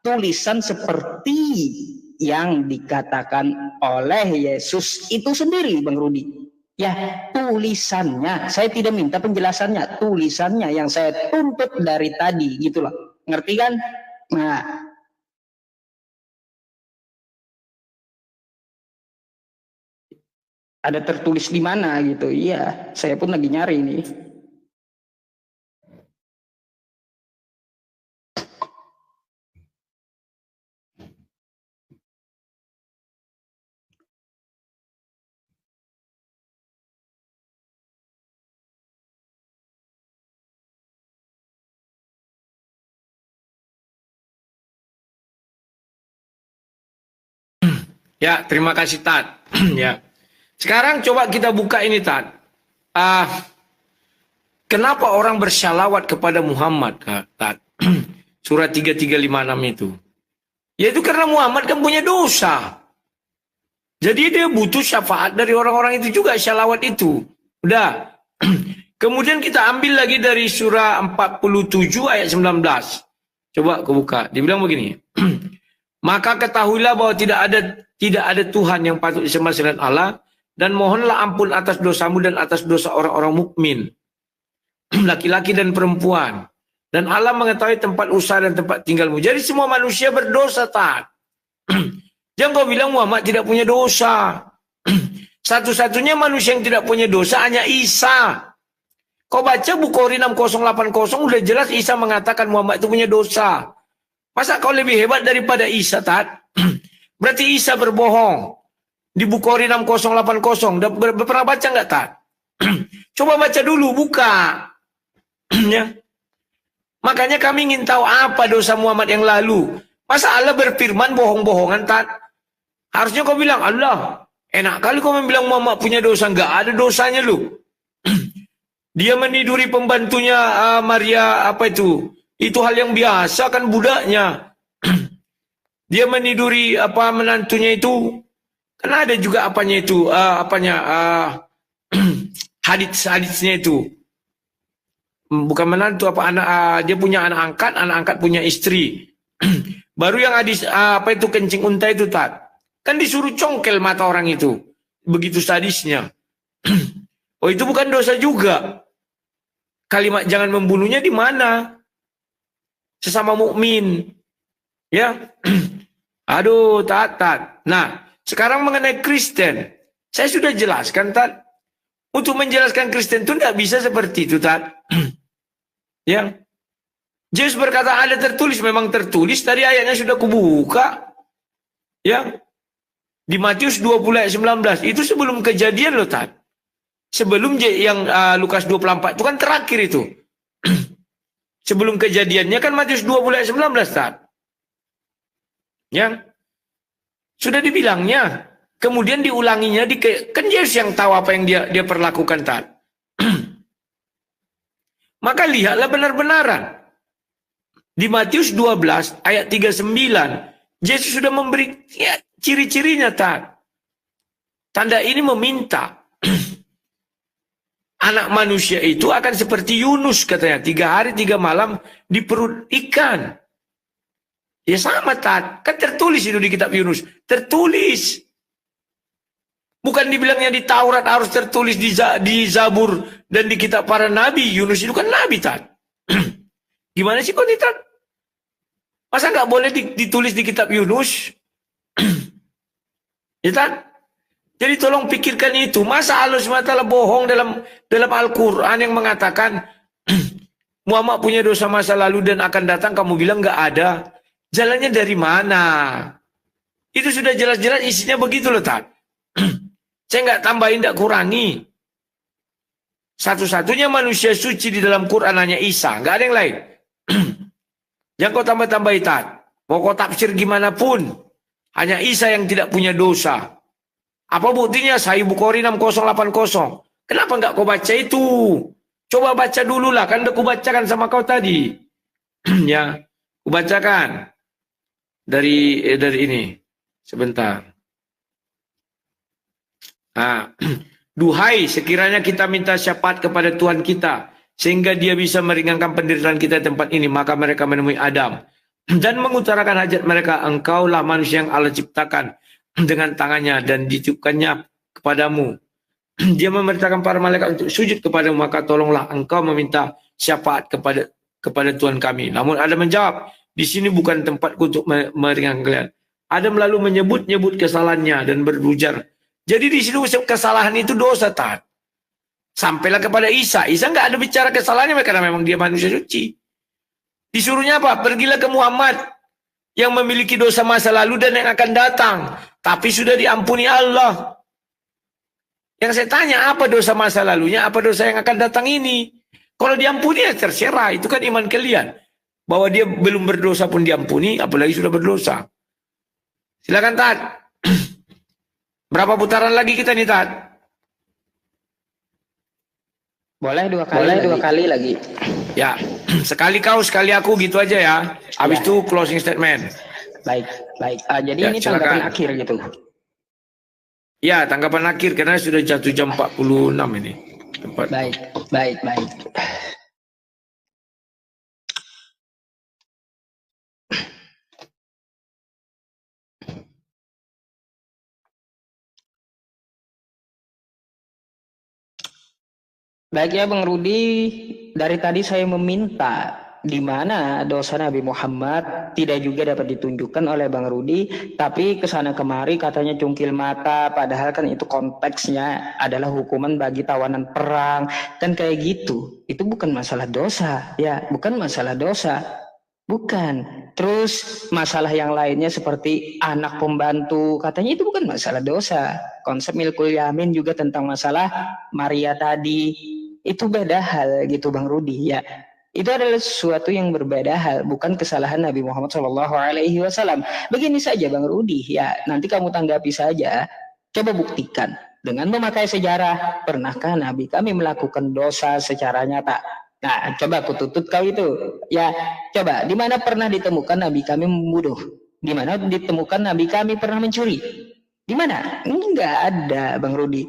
tulisan seperti yang dikatakan oleh Yesus itu sendiri, Bang Rudi. Ya, tulisannya. Saya tidak minta penjelasannya, tulisannya yang saya tuntut dari tadi, gitu loh. Ngerti kan? Nah, ada tertulis di mana gitu. Iya, saya pun lagi nyari nih. Ya, terima kasih Tat. Ya. Sekarang coba kita buka ini Tat. Kenapa orang bersyalawat kepada Muhammad, Tat? Surat 3356 itu. Yaitu karena Muhammad kan punya dosa. Jadi dia butuh syafaat dari orang-orang itu juga, syalawat itu. Udah. Kemudian kita ambil lagi dari surah 47 ayat 19. Coba aku buka. Dibilang begini. Maka ketahuilah bahwa tidak ada Tuhan yang patut disembah selain Allah, dan mohonlah ampun atas dosamu dan atas dosa orang-orang mukmin, laki-laki dan perempuan. Dan Allah mengetahui tempat usaha dan tempat tinggalmu. Jadi semua manusia berdosa, Tat. Jangan kau bilang Muhammad tidak punya dosa. Satu-satunya manusia yang tidak punya dosa hanya Isa. Kau baca Bukhari 6080, udah jelas Isa mengatakan Muhammad itu punya dosa. Masa kau lebih hebat daripada Isa, Tat? Berarti Isa berbohong. Di Bukhari 6080. Pernah baca nggak, Tat? Coba baca dulu, buka. Ya. Makanya kami ingin tahu apa dosa Muhammad yang lalu. Masa Allah berfirman bohong-bohongan, Tat? Harusnya kau bilang, Allah, enak kali kau bilang Muhammad punya dosa. Nggak ada dosanya lu. Dia meniduri pembantunya Maria, apa itu? Itu hal yang biasa kan budaknya. Dia meniduri menantunya itu. Kan ada juga hadits-haditsnya itu. Bukan menantu dia punya anak angkat punya istri. Baru yang hadis kencing unta itu, Tat. Kan disuruh congkel mata orang itu. Begitu sadisnya. Oh, itu bukan dosa juga. Kalimat jangan membunuhnya di mana? Sesama mukmin. Ya. Aduh, Tat. Nah, sekarang mengenai Kristen. Saya sudah jelaskan, Tat. Untuk menjelaskan Kristen itu tidak bisa seperti itu, Tat. Ya. Yesus berkata ada tertulis, memang tertulis. Tadi ayatnya sudah kubuka. Ya. Di Matius 20 ayat 19. Itu sebelum kejadian loh, Tat. Sebelum yang Lukas 24 itu kan terakhir itu. Sebelum kejadiannya kan Matius 20 ayat 19, Tat. Ya. Sudah dibilangnya, kemudian diulanginya, kan Yesus yang tahu apa yang dia perlakukan tadi. Maka lihatlah benar-benaran. Di Matius 12 ayat 39, Yesus sudah memberi ciri-cirinya tadi. Tanda ini meminta anak manusia itu akan seperti Yunus katanya, 3 hari 3 malam di perut ikan. Ya sama Tat, kan tertulis itu di kitab Yunus, tertulis. Bukan dibilangnya di Taurat harus tertulis di Zabur dan di kitab para nabi. Yunus itu kan nabi Tat. Gimana sih kok Tat? Masa nggak boleh ditulis di kitab Yunus? Ya Tat? Jadi tolong pikirkan itu. Masa Allah SWT bohong dalam Al-Quran yang mengatakan Muhammad punya dosa masa lalu dan akan datang, kamu bilang nggak ada. Jalannya dari mana? Itu sudah jelas-jelas isinya begitu loh, Tat. Saya nggak tambahin, nggak kurangi. Satu-satunya manusia suci di dalam Quran hanya Isa, nggak ada yang lain. Jangan kau tambah-tambahin, Tat. Mau kau tafsir gimana pun, hanya Isa yang tidak punya dosa. Apa buktinya? Sahih Bukhari 6080. Kenapa nggak kau baca itu? Coba baca dulu lah, kan udah kubacakan sama kau tadi. Ya, kubacakan dari ini. Sebentar. Duhai, sekiranya kita minta syafaat kepada Tuhan kita, sehingga dia bisa meringankan penderitaan kita di tempat ini, maka mereka menemui Adam dan mengutarakan hajat mereka. Engkaulah manusia yang Allah ciptakan dengan tangannya dan ditiupkannya kepadamu. Dia memerintahkan para malaikat untuk sujud kepadamu, maka tolonglah engkau meminta syafaat kepada Tuhan kami. Namun Adam menjawab, di sini bukan tempatku untuk meringankan kalian. Adam lalu menyebut-nyebut kesalahannya dan berujar. Jadi di sini kesalahan itu dosa, Tat. Sampailah kepada Isa. Isa nggak ada bicara kesalahannya karena memang dia manusia suci. Disuruhnya apa? Pergilah ke Muhammad yang memiliki dosa masa lalu dan yang akan datang, tapi sudah diampuni Allah. Yang saya tanya, apa dosa masa lalunya, apa dosa yang akan datang ini? Kalau diampuni ya terserah, itu kan iman kalian. Bahwa dia belum berdosa pun diampuni, apalagi sudah berdosa. Silakan Tat. Berapa putaran lagi kita nih Tat? Boleh dua kali lagi. Ya, sekali kau, sekali aku gitu aja ya. Habis itu closing statement. Baik. Jadi ya, ini silakan. Tanggapan akhir gitu. Ya, tanggapan akhir karena sudah jatuh jam 46 ini. Baik. Baik ya Bang Rudi, dari tadi saya meminta di mana dosa Nabi Muhammad tidak juga dapat ditunjukkan oleh Bang Rudi, tapi kesana kemari katanya cungkil mata, padahal kan itu konteksnya adalah hukuman bagi tawanan perang, kan kayak gitu. Itu bukan masalah dosa, ya, bukan masalah dosa. Bukan. Terus masalah yang lainnya seperti anak pembantu, katanya itu bukan masalah dosa. Konsep milkul yamin juga tentang masalah Maria tadi, itu beda hal gitu Bang Rudi ya. Itu adalah sesuatu yang berbeda hal, bukan kesalahan Nabi Muhammad SAW. Begini saja Bang Rudi ya, nanti kamu tanggapi saja. Coba buktikan dengan memakai sejarah, pernahkah Nabi kami melakukan dosa secara nyata? Nah, coba aku tuntut kau itu. Ya, coba di mana pernah ditemukan Nabi kami membunuh? Di mana ditemukan Nabi kami pernah mencuri? Di mana? Enggak ada, Bang Rudi.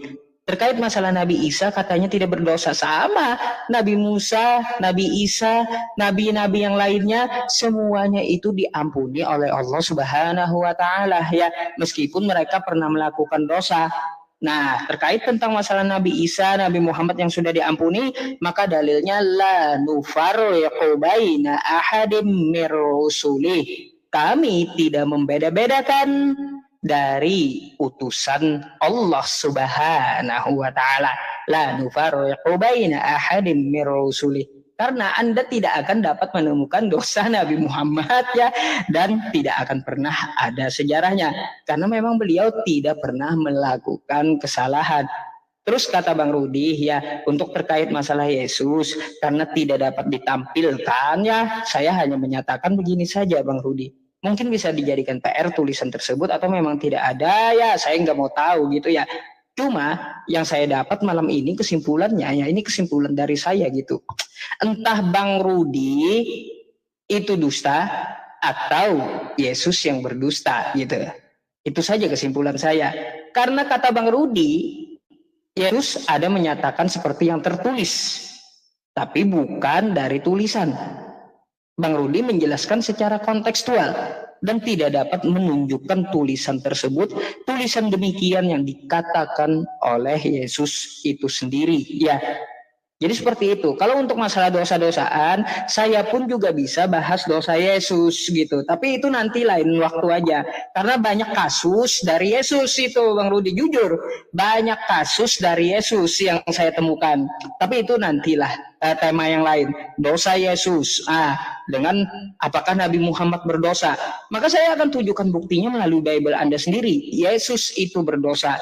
Terkait masalah Nabi Isa katanya tidak berdosa, sama. Nabi Musa, Nabi Isa, nabi-nabi yang lainnya semuanya itu diampuni oleh Allah Subhanahu wa taala ya, meskipun mereka pernah melakukan dosa. Nah, terkait tentang masalah Nabi Isa, Nabi Muhammad yang sudah diampuni, maka dalilnya la nufarriqu baina ahadim mir rusulih. Kami tidak membeda-bedakan dari utusan Allah Subhanahu wa taala. La nufarriqu baina ahadim mir rusulih. Karena Anda tidak akan dapat menemukan dosa Nabi Muhammad ya, dan tidak akan pernah ada sejarahnya karena memang beliau tidak pernah melakukan kesalahan. Terus kata Bang Rudi ya, untuk terkait masalah Yesus karena tidak dapat ditampilkan ya, saya hanya menyatakan begini saja Bang Rudi. Mungkin bisa dijadikan PR tulisan tersebut atau memang tidak ada, ya saya nggak mau tahu gitu ya. Cuma yang saya dapat malam ini kesimpulannya, ya ini kesimpulan dari saya gitu. Entah Bang Rudi itu dusta atau Yesus yang berdusta gitu. Itu saja kesimpulan saya. Karena kata Bang Rudi, Yesus ada menyatakan seperti yang tertulis, tapi bukan dari tulisan. Bang Rudi menjelaskan secara kontekstual dan tidak dapat menunjukkan tulisan tersebut, tulisan demikian yang dikatakan oleh Yesus itu sendiri. Ya, jadi seperti itu. Kalau untuk masalah dosa-dosaan, saya pun juga bisa bahas dosa Yesus gitu. Tapi itu nanti lain waktu aja. Karena banyak kasus dari Yesus itu, Bang Rudi. Jujur, banyak kasus dari Yesus yang saya temukan. Tapi itu nantilah tema yang lain. Dosa Yesus. Dengan apakah Nabi Muhammad berdosa? Maka saya akan tunjukkan buktinya melalui Bible Anda sendiri. Yesus itu berdosa.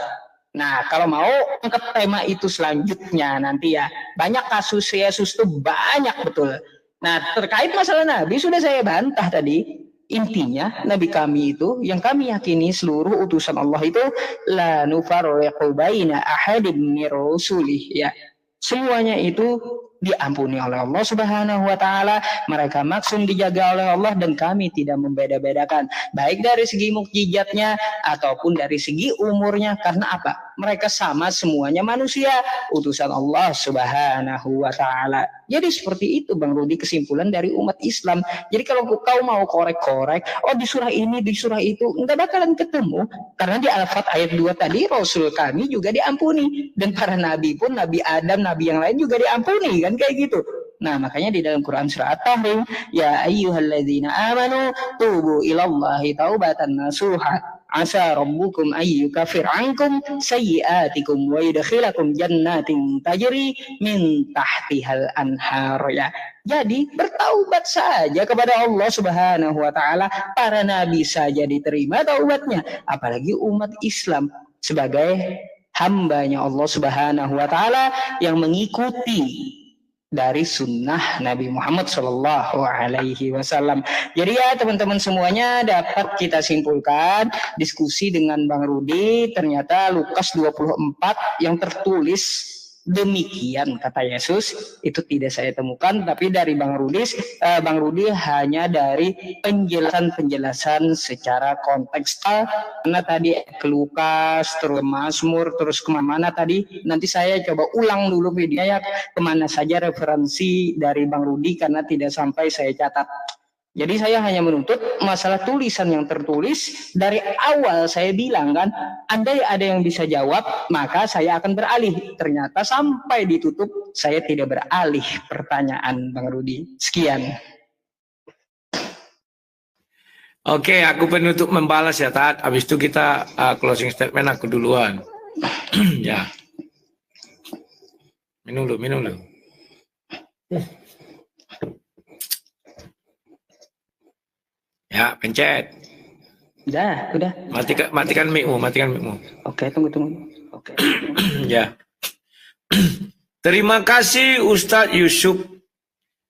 Nah, kalau mau angkat tema itu selanjutnya nanti ya. Banyak kasus Yesus itu banyak betul. Nah, terkait masalah Nabi sudah saya bantah tadi. Intinya Nabi kami itu yang kami yakini seluruh utusan Allah itu la nufarriqu baina ahadin min rusulih ya. Semuanya itu diampuni oleh Allah Subhanahu wa taala, mereka maksum dijaga oleh Allah dan kami tidak membeda-bedakan baik dari segi mukjizatnya ataupun dari segi umurnya. Karena apa? Mereka sama semuanya manusia, utusan Allah Subhanahu wa taala. Jadi seperti itu Bang Rudi kesimpulan dari umat Islam. Jadi kalau kau mau korek-korek, oh di surah ini, di surah itu, enggak bakalan ketemu. Karena di Al-Fat ayat 2 tadi Rasul kami juga diampuni dan para nabi pun, Nabi Adam, nabi yang lain juga diampuni kan kayak gitu. Nah, makanya di dalam Quran surah At-Tahrim, ya ayyuhalladzina amanu tubu ilallahi taubatan nasuha. Asa rabbukum ayyukafir ankum sayyiatikum wa yudkhilakum jannatin tajri min tahtihal anhar ya. Jadi bertaubat saja kepada Allah Subhanahu wa taala, para nabi saja diterima taubatnya, apalagi umat Islam sebagai hambanya Allah Subhanahu wa taala yang mengikuti dari sunnah Nabi Muhammad Shallallahu Alaihi Wasallam. Jadi ya teman-teman semuanya dapat kita simpulkan diskusi dengan Bang Rudi, ternyata Lukas 24 yang tertulis demikian kata Yesus itu tidak saya temukan, tapi dari Bang Rudi hanya dari penjelasan secara kontekstual. Karena tadi ke Lukas, terus Mazmur, terus kemana tadi, nanti saya coba ulang dulu videonya kemana saja referensi dari Bang Rudi karena tidak sampai saya catat. Jadi saya hanya menuntut masalah tulisan yang tertulis. Dari awal saya bilang kan, andai ada yang bisa jawab, maka saya akan beralih. Ternyata sampai ditutup, saya tidak beralih pertanyaan Bang Rudi. Sekian. Oke, aku penutup membalas ya Tat. Habis itu kita closing statement aku duluan. Ya. Minum dulu. Ya, pencet. Udah. Matikan mic-mu. Oke, tunggu. Oke. Ya. Terima kasih Ustadz Yusuf.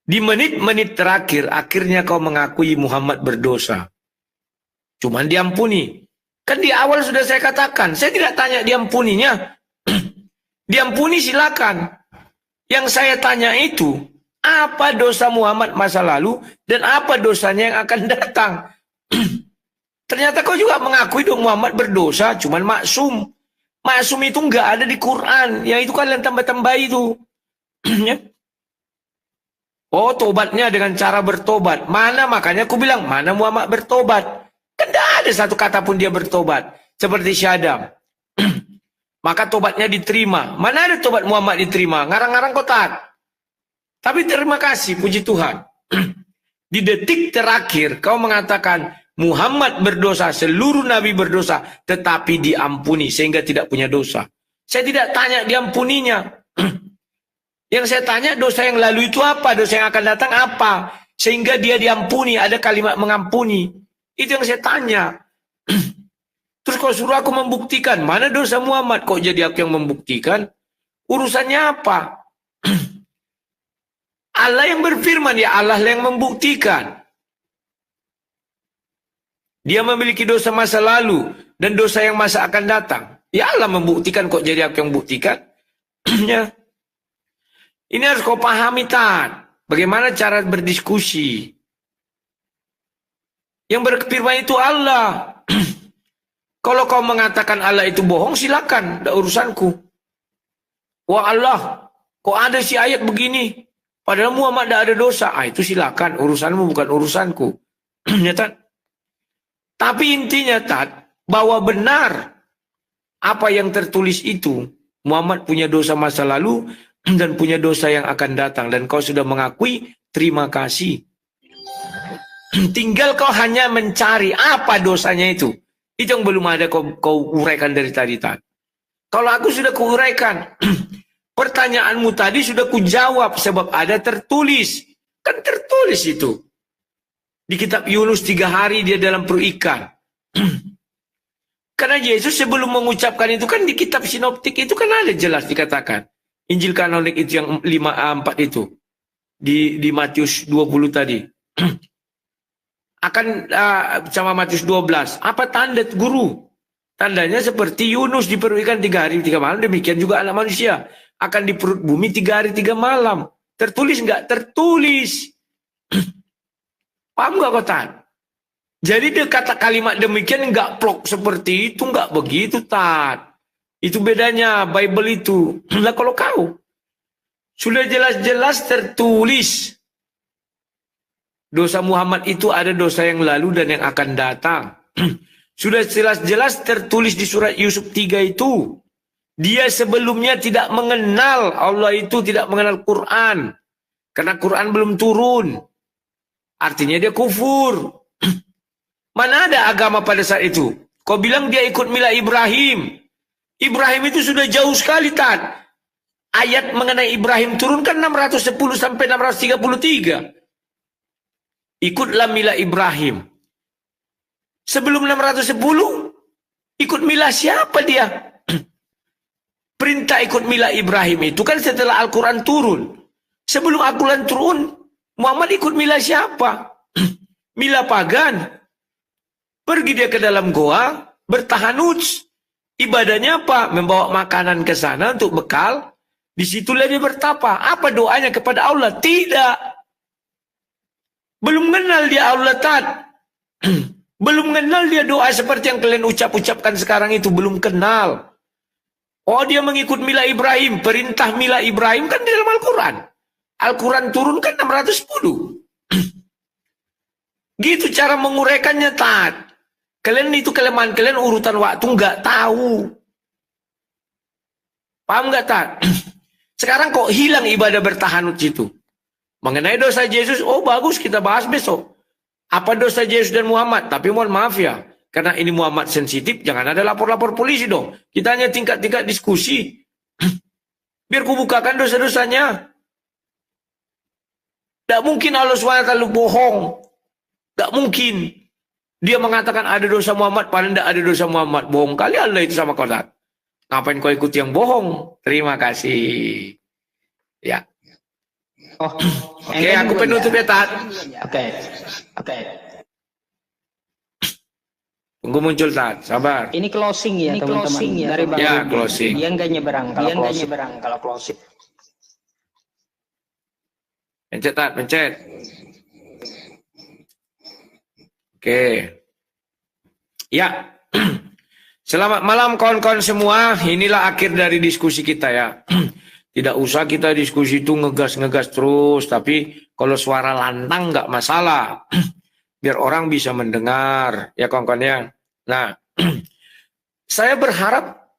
Di menit-menit terakhir, akhirnya kau mengakui Muhammad berdosa. Cuman diampuni. Kan di awal sudah saya katakan, saya tidak tanya diampuninya. Diampuni silakan. Yang saya tanya itu, apa dosa Muhammad masa lalu dan apa dosanya yang akan datang. Ternyata kau juga mengakui dong Muhammad berdosa, cuman maksum. Maksum itu nggak ada di Quran. Yang itu kalian tambah-tambah itu. Oh, tobatnya dengan cara bertobat. Mana makanya aku bilang, mana Muhammad bertobat. Kan tidak ada satu kata pun dia bertobat. Seperti Syadam. Maka tobatnya diterima. Mana ada tobat Muhammad diterima? Ngarang-ngarang kotak. Tapi terima kasih, puji Tuhan. Di detik terakhir kau mengatakan Muhammad berdosa, seluruh nabi berdosa, tetapi diampuni sehingga tidak punya dosa. Saya tidak tanya diampuninya. Yang saya tanya dosa yang lalu itu apa, dosa yang akan datang apa, sehingga dia diampuni, ada kalimat mengampuni. Itu yang saya tanya. Terus kau suruh aku membuktikan, mana dosa Muhammad, kok jadi aku yang membuktikan? Urusannya apa? Allah yang berfirman, ya Allah yang membuktikan. Dia memiliki dosa masa lalu dan dosa yang masa akan datang. Ya Allah membuktikan, kok jadi aku yang buktikan? Ya. Ini harus kau pahami, Tat. Bagaimana cara berdiskusi. Yang berfirman itu Allah. Kalau kau mengatakan Allah itu bohong, silakan, tidak urusanku. Wah Allah, kok ada si ayat begini? Padahal Muhammad tidak ada dosa. Itu silakan, urusanmu bukan urusanku. Ya, Tat? Tapi intinya, Tat, bahwa benar apa yang tertulis itu, Muhammad punya dosa masa lalu dan punya dosa yang akan datang. Dan kau sudah mengakui, terima kasih. Tinggal kau hanya mencari apa dosanya itu. Itu yang belum ada kau uraikan dari tadi, Tat. Kalau aku sudah kuuraikan, pertanyaanmu tadi sudah kujawab sebab ada tertulis. Kan tertulis itu. Di kitab Yunus 3 hari dia dalam perut ikan. Karena Yesus sebelum mengucapkan itu kan di kitab sinoptik itu kan ada jelas dikatakan. Injil kanonik itu yang 4 itu. Di Matius 20 tadi. Akan sama Matius 12. Apa tanda guru? Tandanya seperti Yunus di perut ikan 3 hari 3 malam. Demikian juga anak manusia. Akan di perut bumi 3 hari 3 malam. Tertulis enggak? Tertulis. Paham enggak kau, Tat? Jadi dia kata kalimat demikian enggak plok seperti itu. Enggak begitu, Tat. Itu bedanya Bible itu. Lah kalau kau sudah jelas-jelas tertulis. Dosa Muhammad itu ada dosa yang lalu dan yang akan datang. Sudah jelas-jelas tertulis di surat Yusuf 3 itu. Dia sebelumnya tidak mengenal Allah itu, tidak mengenal Quran. Karena Quran belum turun. Artinya dia kufur. Mana ada agama pada saat itu? Kau bilang dia ikut milah Ibrahim. Ibrahim itu sudah jauh sekali, Tat. Ayat mengenai Ibrahim turun kan 610 sampai 633. Ikutlah milah Ibrahim. Sebelum 610, ikut milah siapa dia? Perintah ikut milah Ibrahim itu kan setelah Al-Quran turun. Sebelum Al-Quran turun, Muhammad ikut milah siapa? Milah pagan. Pergi dia ke dalam goa, bertahanuj. Ibadahnya apa? Membawa makanan ke sana untuk bekal. Disitulah dia bertapa. Apa doanya kepada Allah? Tidak. Belum kenal dia Allah, Tat. Belum kenal dia doa seperti yang kalian ucapkan sekarang itu. Belum kenal. Oh, dia mengikut milah Ibrahim. Perintah milah Ibrahim kan di dalam Al-Quran. Al-Quran turun kan 610. Gitu cara menguraikannya, Tat. Kalian itu kelemahan kalian urutan waktu nggak tahu. Paham nggak, Tat? Sekarang kok hilang ibadah bertahanut itu. Mengenai dosa Yesus, oh bagus kita bahas besok. Apa dosa Yesus dan Muhammad? Tapi mohon maaf ya, karena ini Muhammad sensitif, jangan ada lapor-lapor polisi dong. Kita hanya tingkat-tingkat diskusi. Biar kubukakan dosa-dosanya. Tidak mungkin Allah SWT bohong. Tidak mungkin. Dia mengatakan ada dosa Muhammad, padahal tidak ada dosa Muhammad. Bohong kali Allah itu sama kau, Tat. Ngapain kau ikut yang bohong? Terima kasih. Ya. Oh, Oke, aku penutup ya, Tat. Oke. Tunggu muncul, Tat. Sabar. Ini closing ya, teman-teman. Dari Bang ya, Rudi. closing. Dia nggak nyeberang kalau closing. Pencet, Tat. Pencet. Oke. Ya. Selamat malam kawan-kawan semua. Inilah akhir dari diskusi kita ya. Tidak usah kita diskusi itu ngegas-ngegas terus. Tapi kalau suara lantang nggak masalah. Biar orang bisa mendengar. Ya kawan-kawan ya. Nah. Saya berharap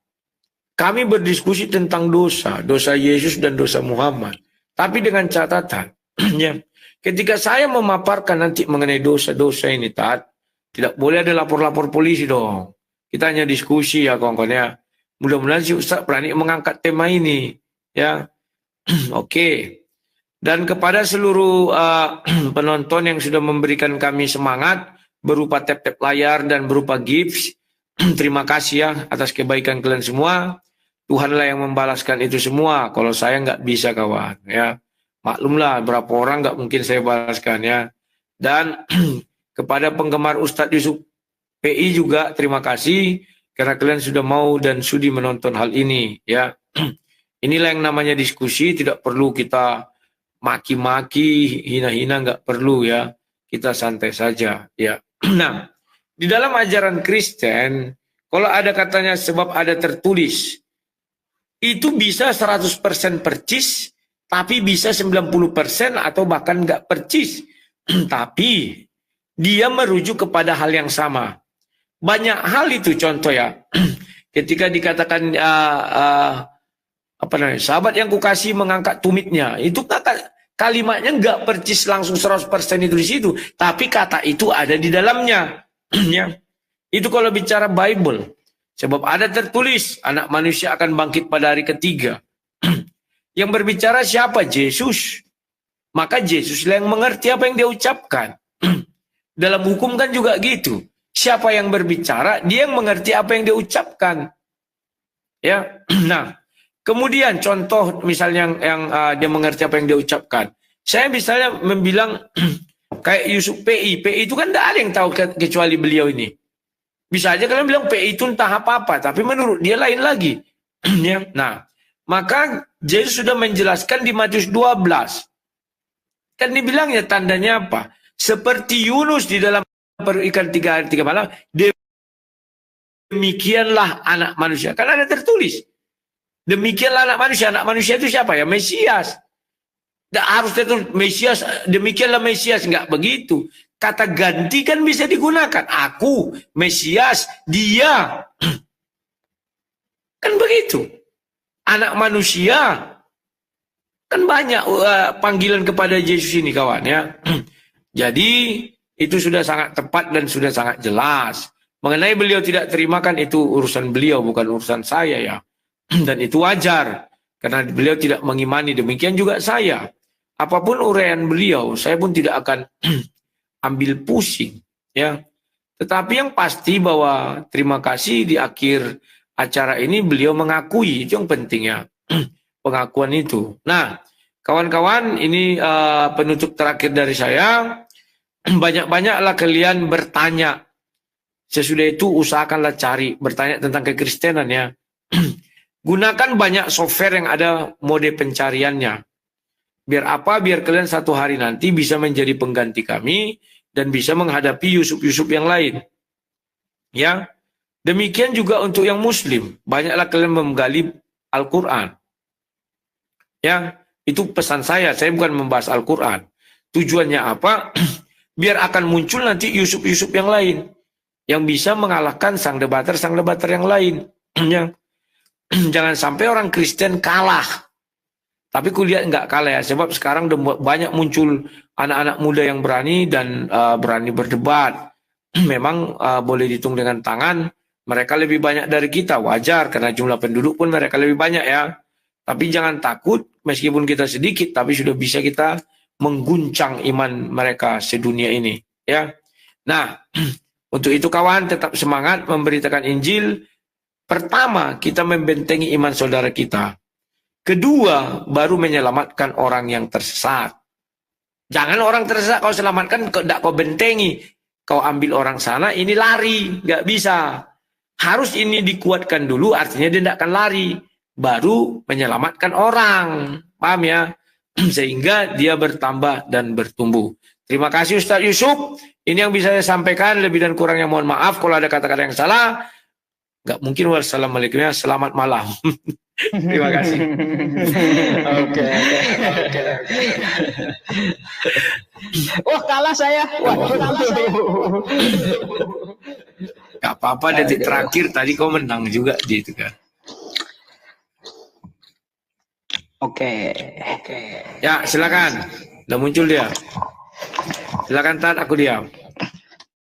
kami berdiskusi tentang dosa. Dosa Yesus dan dosa Muhammad. Tapi dengan catatan. Ya. Ketika saya memaparkan nanti mengenai dosa-dosa ini, Tat. Tidak boleh ada lapor-lapor polisi dong. Kita hanya diskusi ya kawan-kawan ya. Mudah-mudahan si Ustaz berani mengangkat tema ini. Ya, oke. Dan kepada seluruh penonton yang sudah memberikan kami semangat berupa tap-tap layar dan berupa gifts, terima kasih ya atas kebaikan kalian semua. Tuhanlah yang membalaskan itu semua. Kalau saya nggak bisa kawan, ya maklumlah berapa orang nggak mungkin saya balaskan ya. Dan kepada penggemar Ustadz Yusuf PI juga terima kasih karena kalian sudah mau dan sudi menonton hal ini ya. Inilah yang namanya diskusi, tidak perlu kita maki-maki, hina-hina, nggak perlu ya. Kita santai saja ya. Nah, di dalam ajaran Kristen, kalau ada katanya sebab ada tertulis, itu bisa 100% percis, tapi bisa 90% atau bahkan nggak percis. Tapi dia merujuk kepada hal yang sama. Banyak hal itu contoh ya. Ketika dikatakan apa namanya, sahabat yang kukasih mengangkat tumitnya, itu kata kalimatnya nggak percis langsung 100% itu di situ, tapi kata itu ada di dalamnya. Ya. Itu kalau bicara Bible. Sebab ada tertulis anak manusia akan bangkit pada hari ketiga. Yang berbicara siapa? Yesus. Maka Yesus yang mengerti apa yang dia ucapkan. Dalam hukum kan juga gitu. Siapa yang berbicara, dia yang mengerti apa yang dia ucapkan. Ya. Nah, kemudian contoh misalnya yang dia mengerti apa yang dia ucapkan. Saya misalnya membilang kayak Yusuf PI. PI itu kan tidak ada yang tahu kecuali beliau ini. Bisa aja kalian bilang PI itu entah apa-apa, tapi menurut dia lain lagi. Ya. Nah, maka Yesus sudah menjelaskan di Matius 12. Kan dibilangnya tandanya apa? Seperti Yunus di dalam perikan 3 hari 3 malam, demikianlah anak manusia. Kan ada tertulis. Demikianlah anak manusia. Anak manusia itu siapa ya? Mesias. Tidak harus tertulis Mesias, demikianlah Mesias. Enggak begitu. Kata ganti kan bisa digunakan. Aku, Mesias, dia. Kan begitu. Anak manusia. Kan banyak panggilan kepada Yesus ini kawan ya. Jadi itu sudah sangat tepat dan sudah sangat jelas. Mengenai beliau tidak terima kan itu urusan beliau, bukan urusan saya ya. Dan itu wajar. Karena beliau tidak mengimani, demikian juga saya. Apapun uraian beliau, saya pun tidak akan ambil pusing ya. Tetapi yang pasti bahwa terima kasih di akhir acara ini beliau mengakui, itu yang penting ya. Pengakuan itu. Nah, kawan-kawan, ini penutup terakhir dari saya. Banyak-banyaklah kalian bertanya. Sesudah itu usahakanlah cari bertanya tentang kekristenan ya. Gunakan banyak software yang ada mode pencariannya. Biar apa? Biar kalian satu hari nanti bisa menjadi pengganti kami dan bisa menghadapi Yusuf-Yusuf yang lain. Ya. Demikian juga untuk yang muslim. Banyaklah kalian menggali Al-Quran. Ya, itu pesan saya. Saya bukan membahas Al-Quran. Tujuannya apa? Biar akan muncul nanti Yusuf-Yusuf yang lain. Yang bisa mengalahkan sang debater yang lain. Ya. Jangan sampai orang Kristen kalah. Tapi kulihat nggak kalah ya, sebab sekarang banyak muncul anak-anak muda yang berani dan berani berdebat. Memang boleh dihitung dengan tangan, mereka lebih banyak dari kita, wajar karena jumlah penduduk pun mereka lebih banyak ya. Tapi jangan takut, meskipun kita sedikit, tapi sudah bisa kita mengguncang iman mereka sedunia ini. Ya. Nah, untuk itu kawan tetap semangat memberitakan Injil. Pertama, kita membentengi iman saudara kita. Kedua, baru menyelamatkan orang yang tersesat. Jangan orang tersesat kau selamatkan, tidak kau bentengi. Kau ambil orang sana, ini lari. Nggak bisa. Harus ini dikuatkan dulu, artinya dia tidak akan lari. Baru menyelamatkan orang. Paham ya? Sehingga dia bertambah dan bertumbuh. Terima kasih Ustaz Yusuf. Ini yang bisa saya sampaikan. Lebih dan kurangnya mohon maaf kalau ada kata-kata yang salah. Nggak mungkin. Wassalamualaikum. Selamat malam. Terima kasih. Oke. Wah, kalah saya. Gak apa-apa, detik terakhir tadi kau menang juga gitu kan. Oke. Ya, silakan. Udah muncul dia. Silakan Tat, aku diam.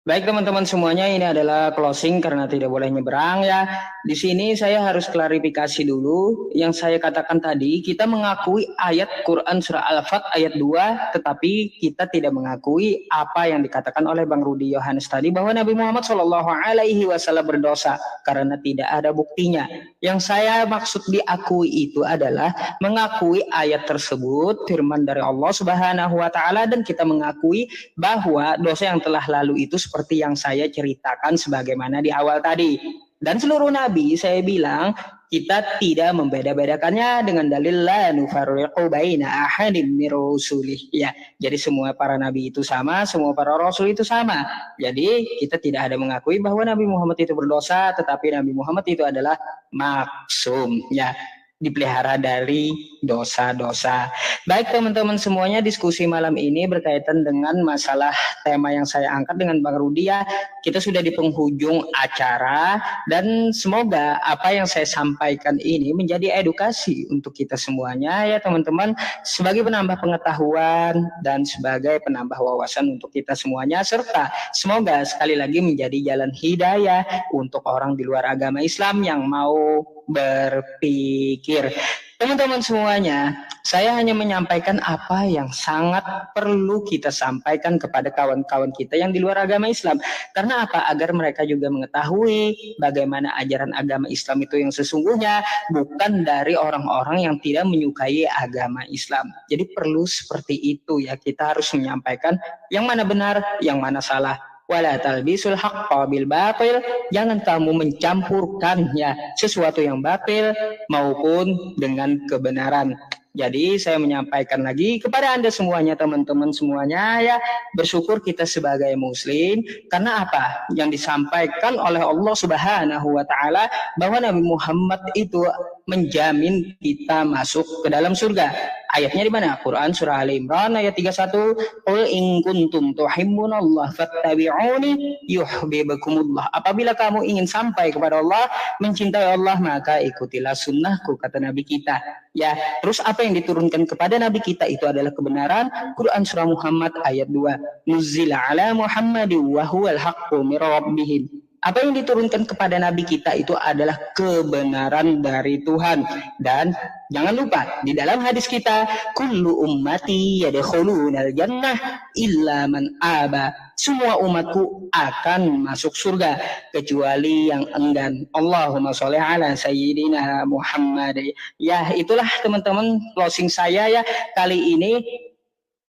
Baik teman-teman semuanya, ini adalah closing karena tidak boleh nyeberang ya. Di sini saya harus klarifikasi dulu. Yang saya katakan tadi, kita mengakui ayat Quran surah Al-Fat ayat 2, tetapi kita tidak mengakui apa yang dikatakan oleh Bang Rudi Yohanes tadi bahwa Nabi Muhammad SAW berdosa karena tidak ada buktinya. Yang saya maksud diakui itu adalah mengakui ayat tersebut, firman dari Allah Subhanahu wa taala, dan kita mengakui bahwa dosa yang telah lalu itu seperti yang saya ceritakan sebagaimana di awal tadi. Dan seluruh nabi saya bilang kita tidak membeda-bedakannya dengan dalil la nufarriqu baina ahadin mir rusulih. Ya, jadi semua para nabi itu sama, semua para rasul itu sama. Jadi kita tidak ada mengakui bahwa Nabi Muhammad itu berdosa, tetapi Nabi Muhammad itu adalah maksum, ya, dipelihara dari dosa-dosa. Baik teman-teman semuanya, diskusi malam ini berkaitan dengan masalah tema yang saya angkat dengan Bang Rudi ya. Kita sudah di penghujung acara dan semoga apa yang saya sampaikan ini menjadi edukasi untuk kita semuanya ya teman-teman, sebagai penambah pengetahuan dan sebagai penambah wawasan untuk kita semuanya, serta semoga sekali lagi menjadi jalan hidayah untuk orang di luar agama Islam yang mau berpikir. Teman-teman semuanya, saya hanya menyampaikan apa yang sangat perlu kita sampaikan kepada kawan-kawan kita yang di luar agama Islam. Karena apa? Agar mereka juga mengetahui bagaimana ajaran agama Islam itu yang sesungguhnya, bukan dari orang-orang yang tidak menyukai agama Islam. Jadi perlu seperti itu ya, kita harus menyampaikan yang mana benar, yang mana salah. Wala talbisul haqqa bil batil, jangan kamu mencampurkan ya sesuatu yang batil maupun dengan kebenaran. Jadi saya menyampaikan lagi kepada Anda semuanya, teman-teman semuanya ya, bersyukur kita sebagai muslim karena apa? Yang disampaikan oleh Allah Subhanahu wa taala bahwa Nabi Muhammad itu menjamin kita masuk ke dalam surga. Ayatnya di mana? Quran surah Ali Imran ayat 31. Qul in kuntum tuhibbunallah fattabi'uni yuhibbukumullah. Apabila kamu ingin sampai kepada Allah, mencintai Allah, maka ikutilah sunnahku, kata Nabi kita. Ya, terus apa yang diturunkan kepada Nabi kita itu adalah kebenaran. Quran surah Muhammad ayat 2. Nuzila ala Muhammadin wa huwal haqqu mir rabbihim. Apa yang diturunkan kepada Nabi kita itu adalah kebenaran dari Tuhan. Dan jangan lupa di dalam hadis kita, kullu ummati yadkhulunal jannah illa man aba. Semua umatku akan masuk surga kecuali yang enggan. Allahumma sholli ala sayyidina Muhammad. Ya, itulah teman-teman closing saya ya kali ini.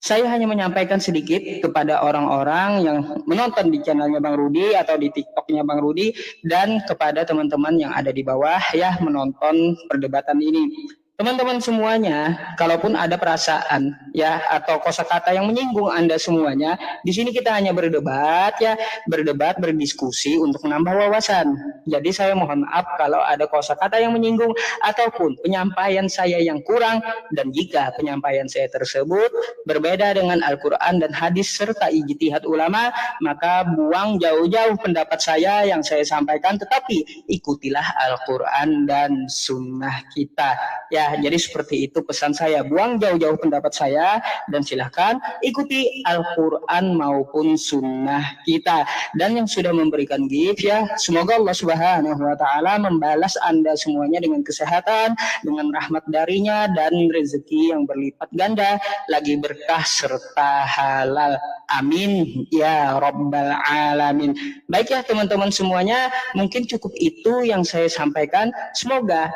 Saya hanya menyampaikan sedikit kepada orang-orang yang menonton di channelnya Bang Rudi atau di TikToknya Bang Rudi, dan kepada teman-teman yang ada di bawah ya menonton perdebatan ini. Teman-teman semuanya, kalaupun ada perasaan ya atau kosakata yang menyinggung Anda semuanya, di sini kita hanya berdebat ya, berdiskusi untuk menambah wawasan. Jadi saya mohon maaf kalau ada kosakata yang menyinggung ataupun penyampaian saya yang kurang, dan jika penyampaian saya tersebut berbeda dengan Al-Quran dan hadis serta ijtihad ulama, maka buang jauh-jauh pendapat saya yang saya sampaikan, tetapi ikutilah Al-Quran dan sunnah kita ya. Jadi seperti itu pesan saya, buang jauh-jauh pendapat saya dan silahkan ikuti Al-Quran maupun sunnah kita. Dan yang sudah memberikan gift ya, semoga Allah Subhanahu wa taala membalas Anda semuanya dengan kesehatan, dengan rahmat darinya, dan rezeki yang berlipat ganda, lagi berkah serta halal. Amin ya rabbal alamin. Baik ya teman-teman semuanya, mungkin cukup itu yang saya sampaikan. Semoga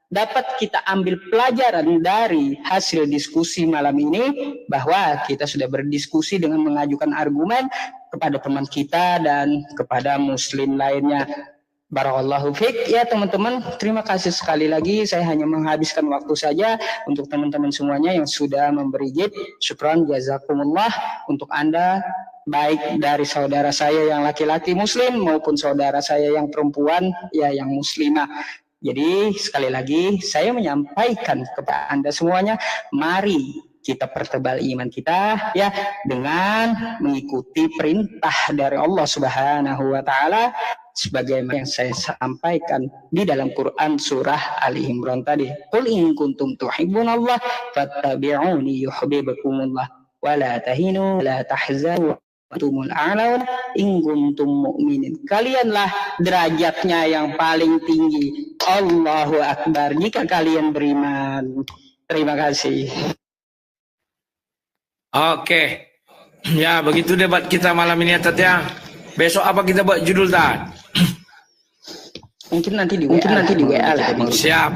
dapat kita ambil pelajaran dari hasil diskusi malam ini, bahwa kita sudah berdiskusi dengan mengajukan argumen kepada teman kita dan kepada muslim lainnya. Barakallahu fiik ya teman-teman, terima kasih sekali lagi. Saya hanya menghabiskan waktu saja untuk teman-teman semuanya yang sudah memberi gift. Syukran jazakumullah untuk Anda, baik dari saudara saya yang laki-laki muslim maupun saudara saya yang perempuan ya yang muslimah. Jadi sekali lagi saya menyampaikan kepada Anda semuanya, mari kita pertebal iman kita ya dengan mengikuti perintah dari Allah Subhanahu wa taala sebagaimana yang saya sampaikan di dalam Quran surah Ali Imran tadi. Qul in kuntum tuhibbunallah fattabi'uni yuhibbukumullah wa la tahinu la tahzanu tumul a'laun in kuntum mu'minin. Kalianlah derajatnya yang paling tinggi. Allahu akbar jika kalian beriman. Terima kasih. Oke. Ya, begitu debat kita malam ini ya Tat ya. Besok apa kita buat judul Tat? Mungkin nanti di WA lah. Siap,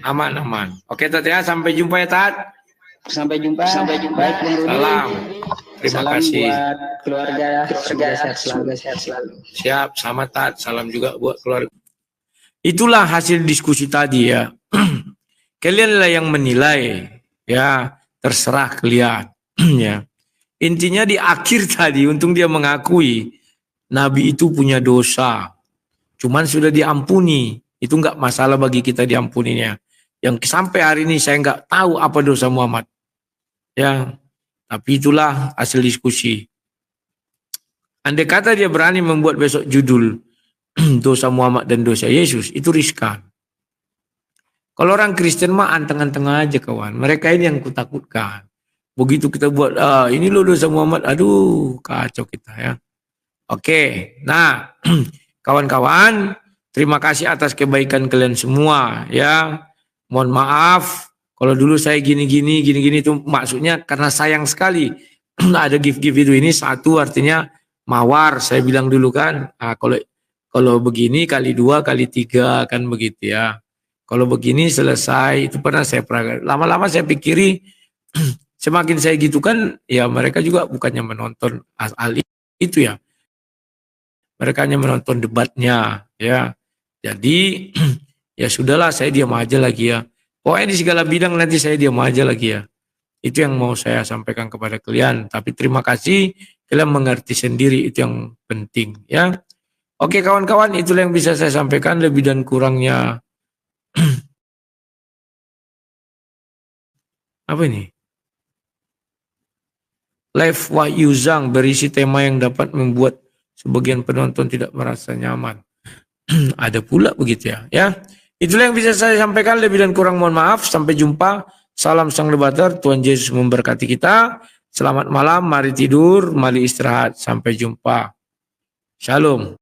aman. Oke Tat ya, sampai jumpa ya Tat. Sampai jumpa. Baik, Bang Rudi. Salam. Terima Salam kasih. buat keluarga. Semoga sehat selalu. Siap, sama Tat. Salam juga buat keluarga. Itulah hasil diskusi tadi ya. Kalianlah yang menilai, ya terserah kalian. Ya. Intinya di akhir tadi, untung dia mengakui Nabi itu punya dosa. Cuman sudah diampuni. Itu enggak masalah bagi kita diampuninya. Yang sampai hari ini saya enggak tahu apa dosa Muhammad. Ya, tapi itulah hasil diskusi. Andai kata dia berani membuat besok judul dosa Muhammad dan dosa Yesus, itu riskan. Kalau orang Kristen mah anteng-anteng aja kawan. Mereka ini yang kutakutkan. Begitu kita buat, ini loh dosa Muhammad, aduh kacau kita ya. Oke, nah kawan-kawan, terima kasih atas kebaikan kalian semua ya. Mohon maaf kalau dulu saya gini itu maksudnya karena sayang sekali. Ada gift-gift itu ini satu artinya mawar, saya bilang dulu kan. Nah, kalau begini kali 2 kali 3 kan begitu ya. Kalau begini selesai, itu pernah saya lama-lama saya pikiri semakin saya gitu kan ya mereka juga bukannya menonton hal itu ya. Mereka hanya menonton debatnya ya. Jadi ya sudahlah saya diam aja lagi ya. Pokoknya di segala bidang nanti saya diam aja lagi ya. Itu yang mau saya sampaikan kepada kalian. Tapi terima kasih kalian mengerti sendiri, itu yang penting ya. Oke kawan-kawan, itulah yang bisa saya sampaikan, lebih dan kurangnya. Apa ini? Live Wahyu Zhang berisi tema yang dapat membuat sebagian penonton tidak merasa nyaman. Ada pula begitu ya. Ya, itulah yang bisa saya sampaikan, lebih dan kurang mohon maaf. Sampai jumpa. Salam sang debater. Tuhan Yesus memberkati kita. Selamat malam. Mari tidur, mari istirahat. Sampai jumpa. Shalom.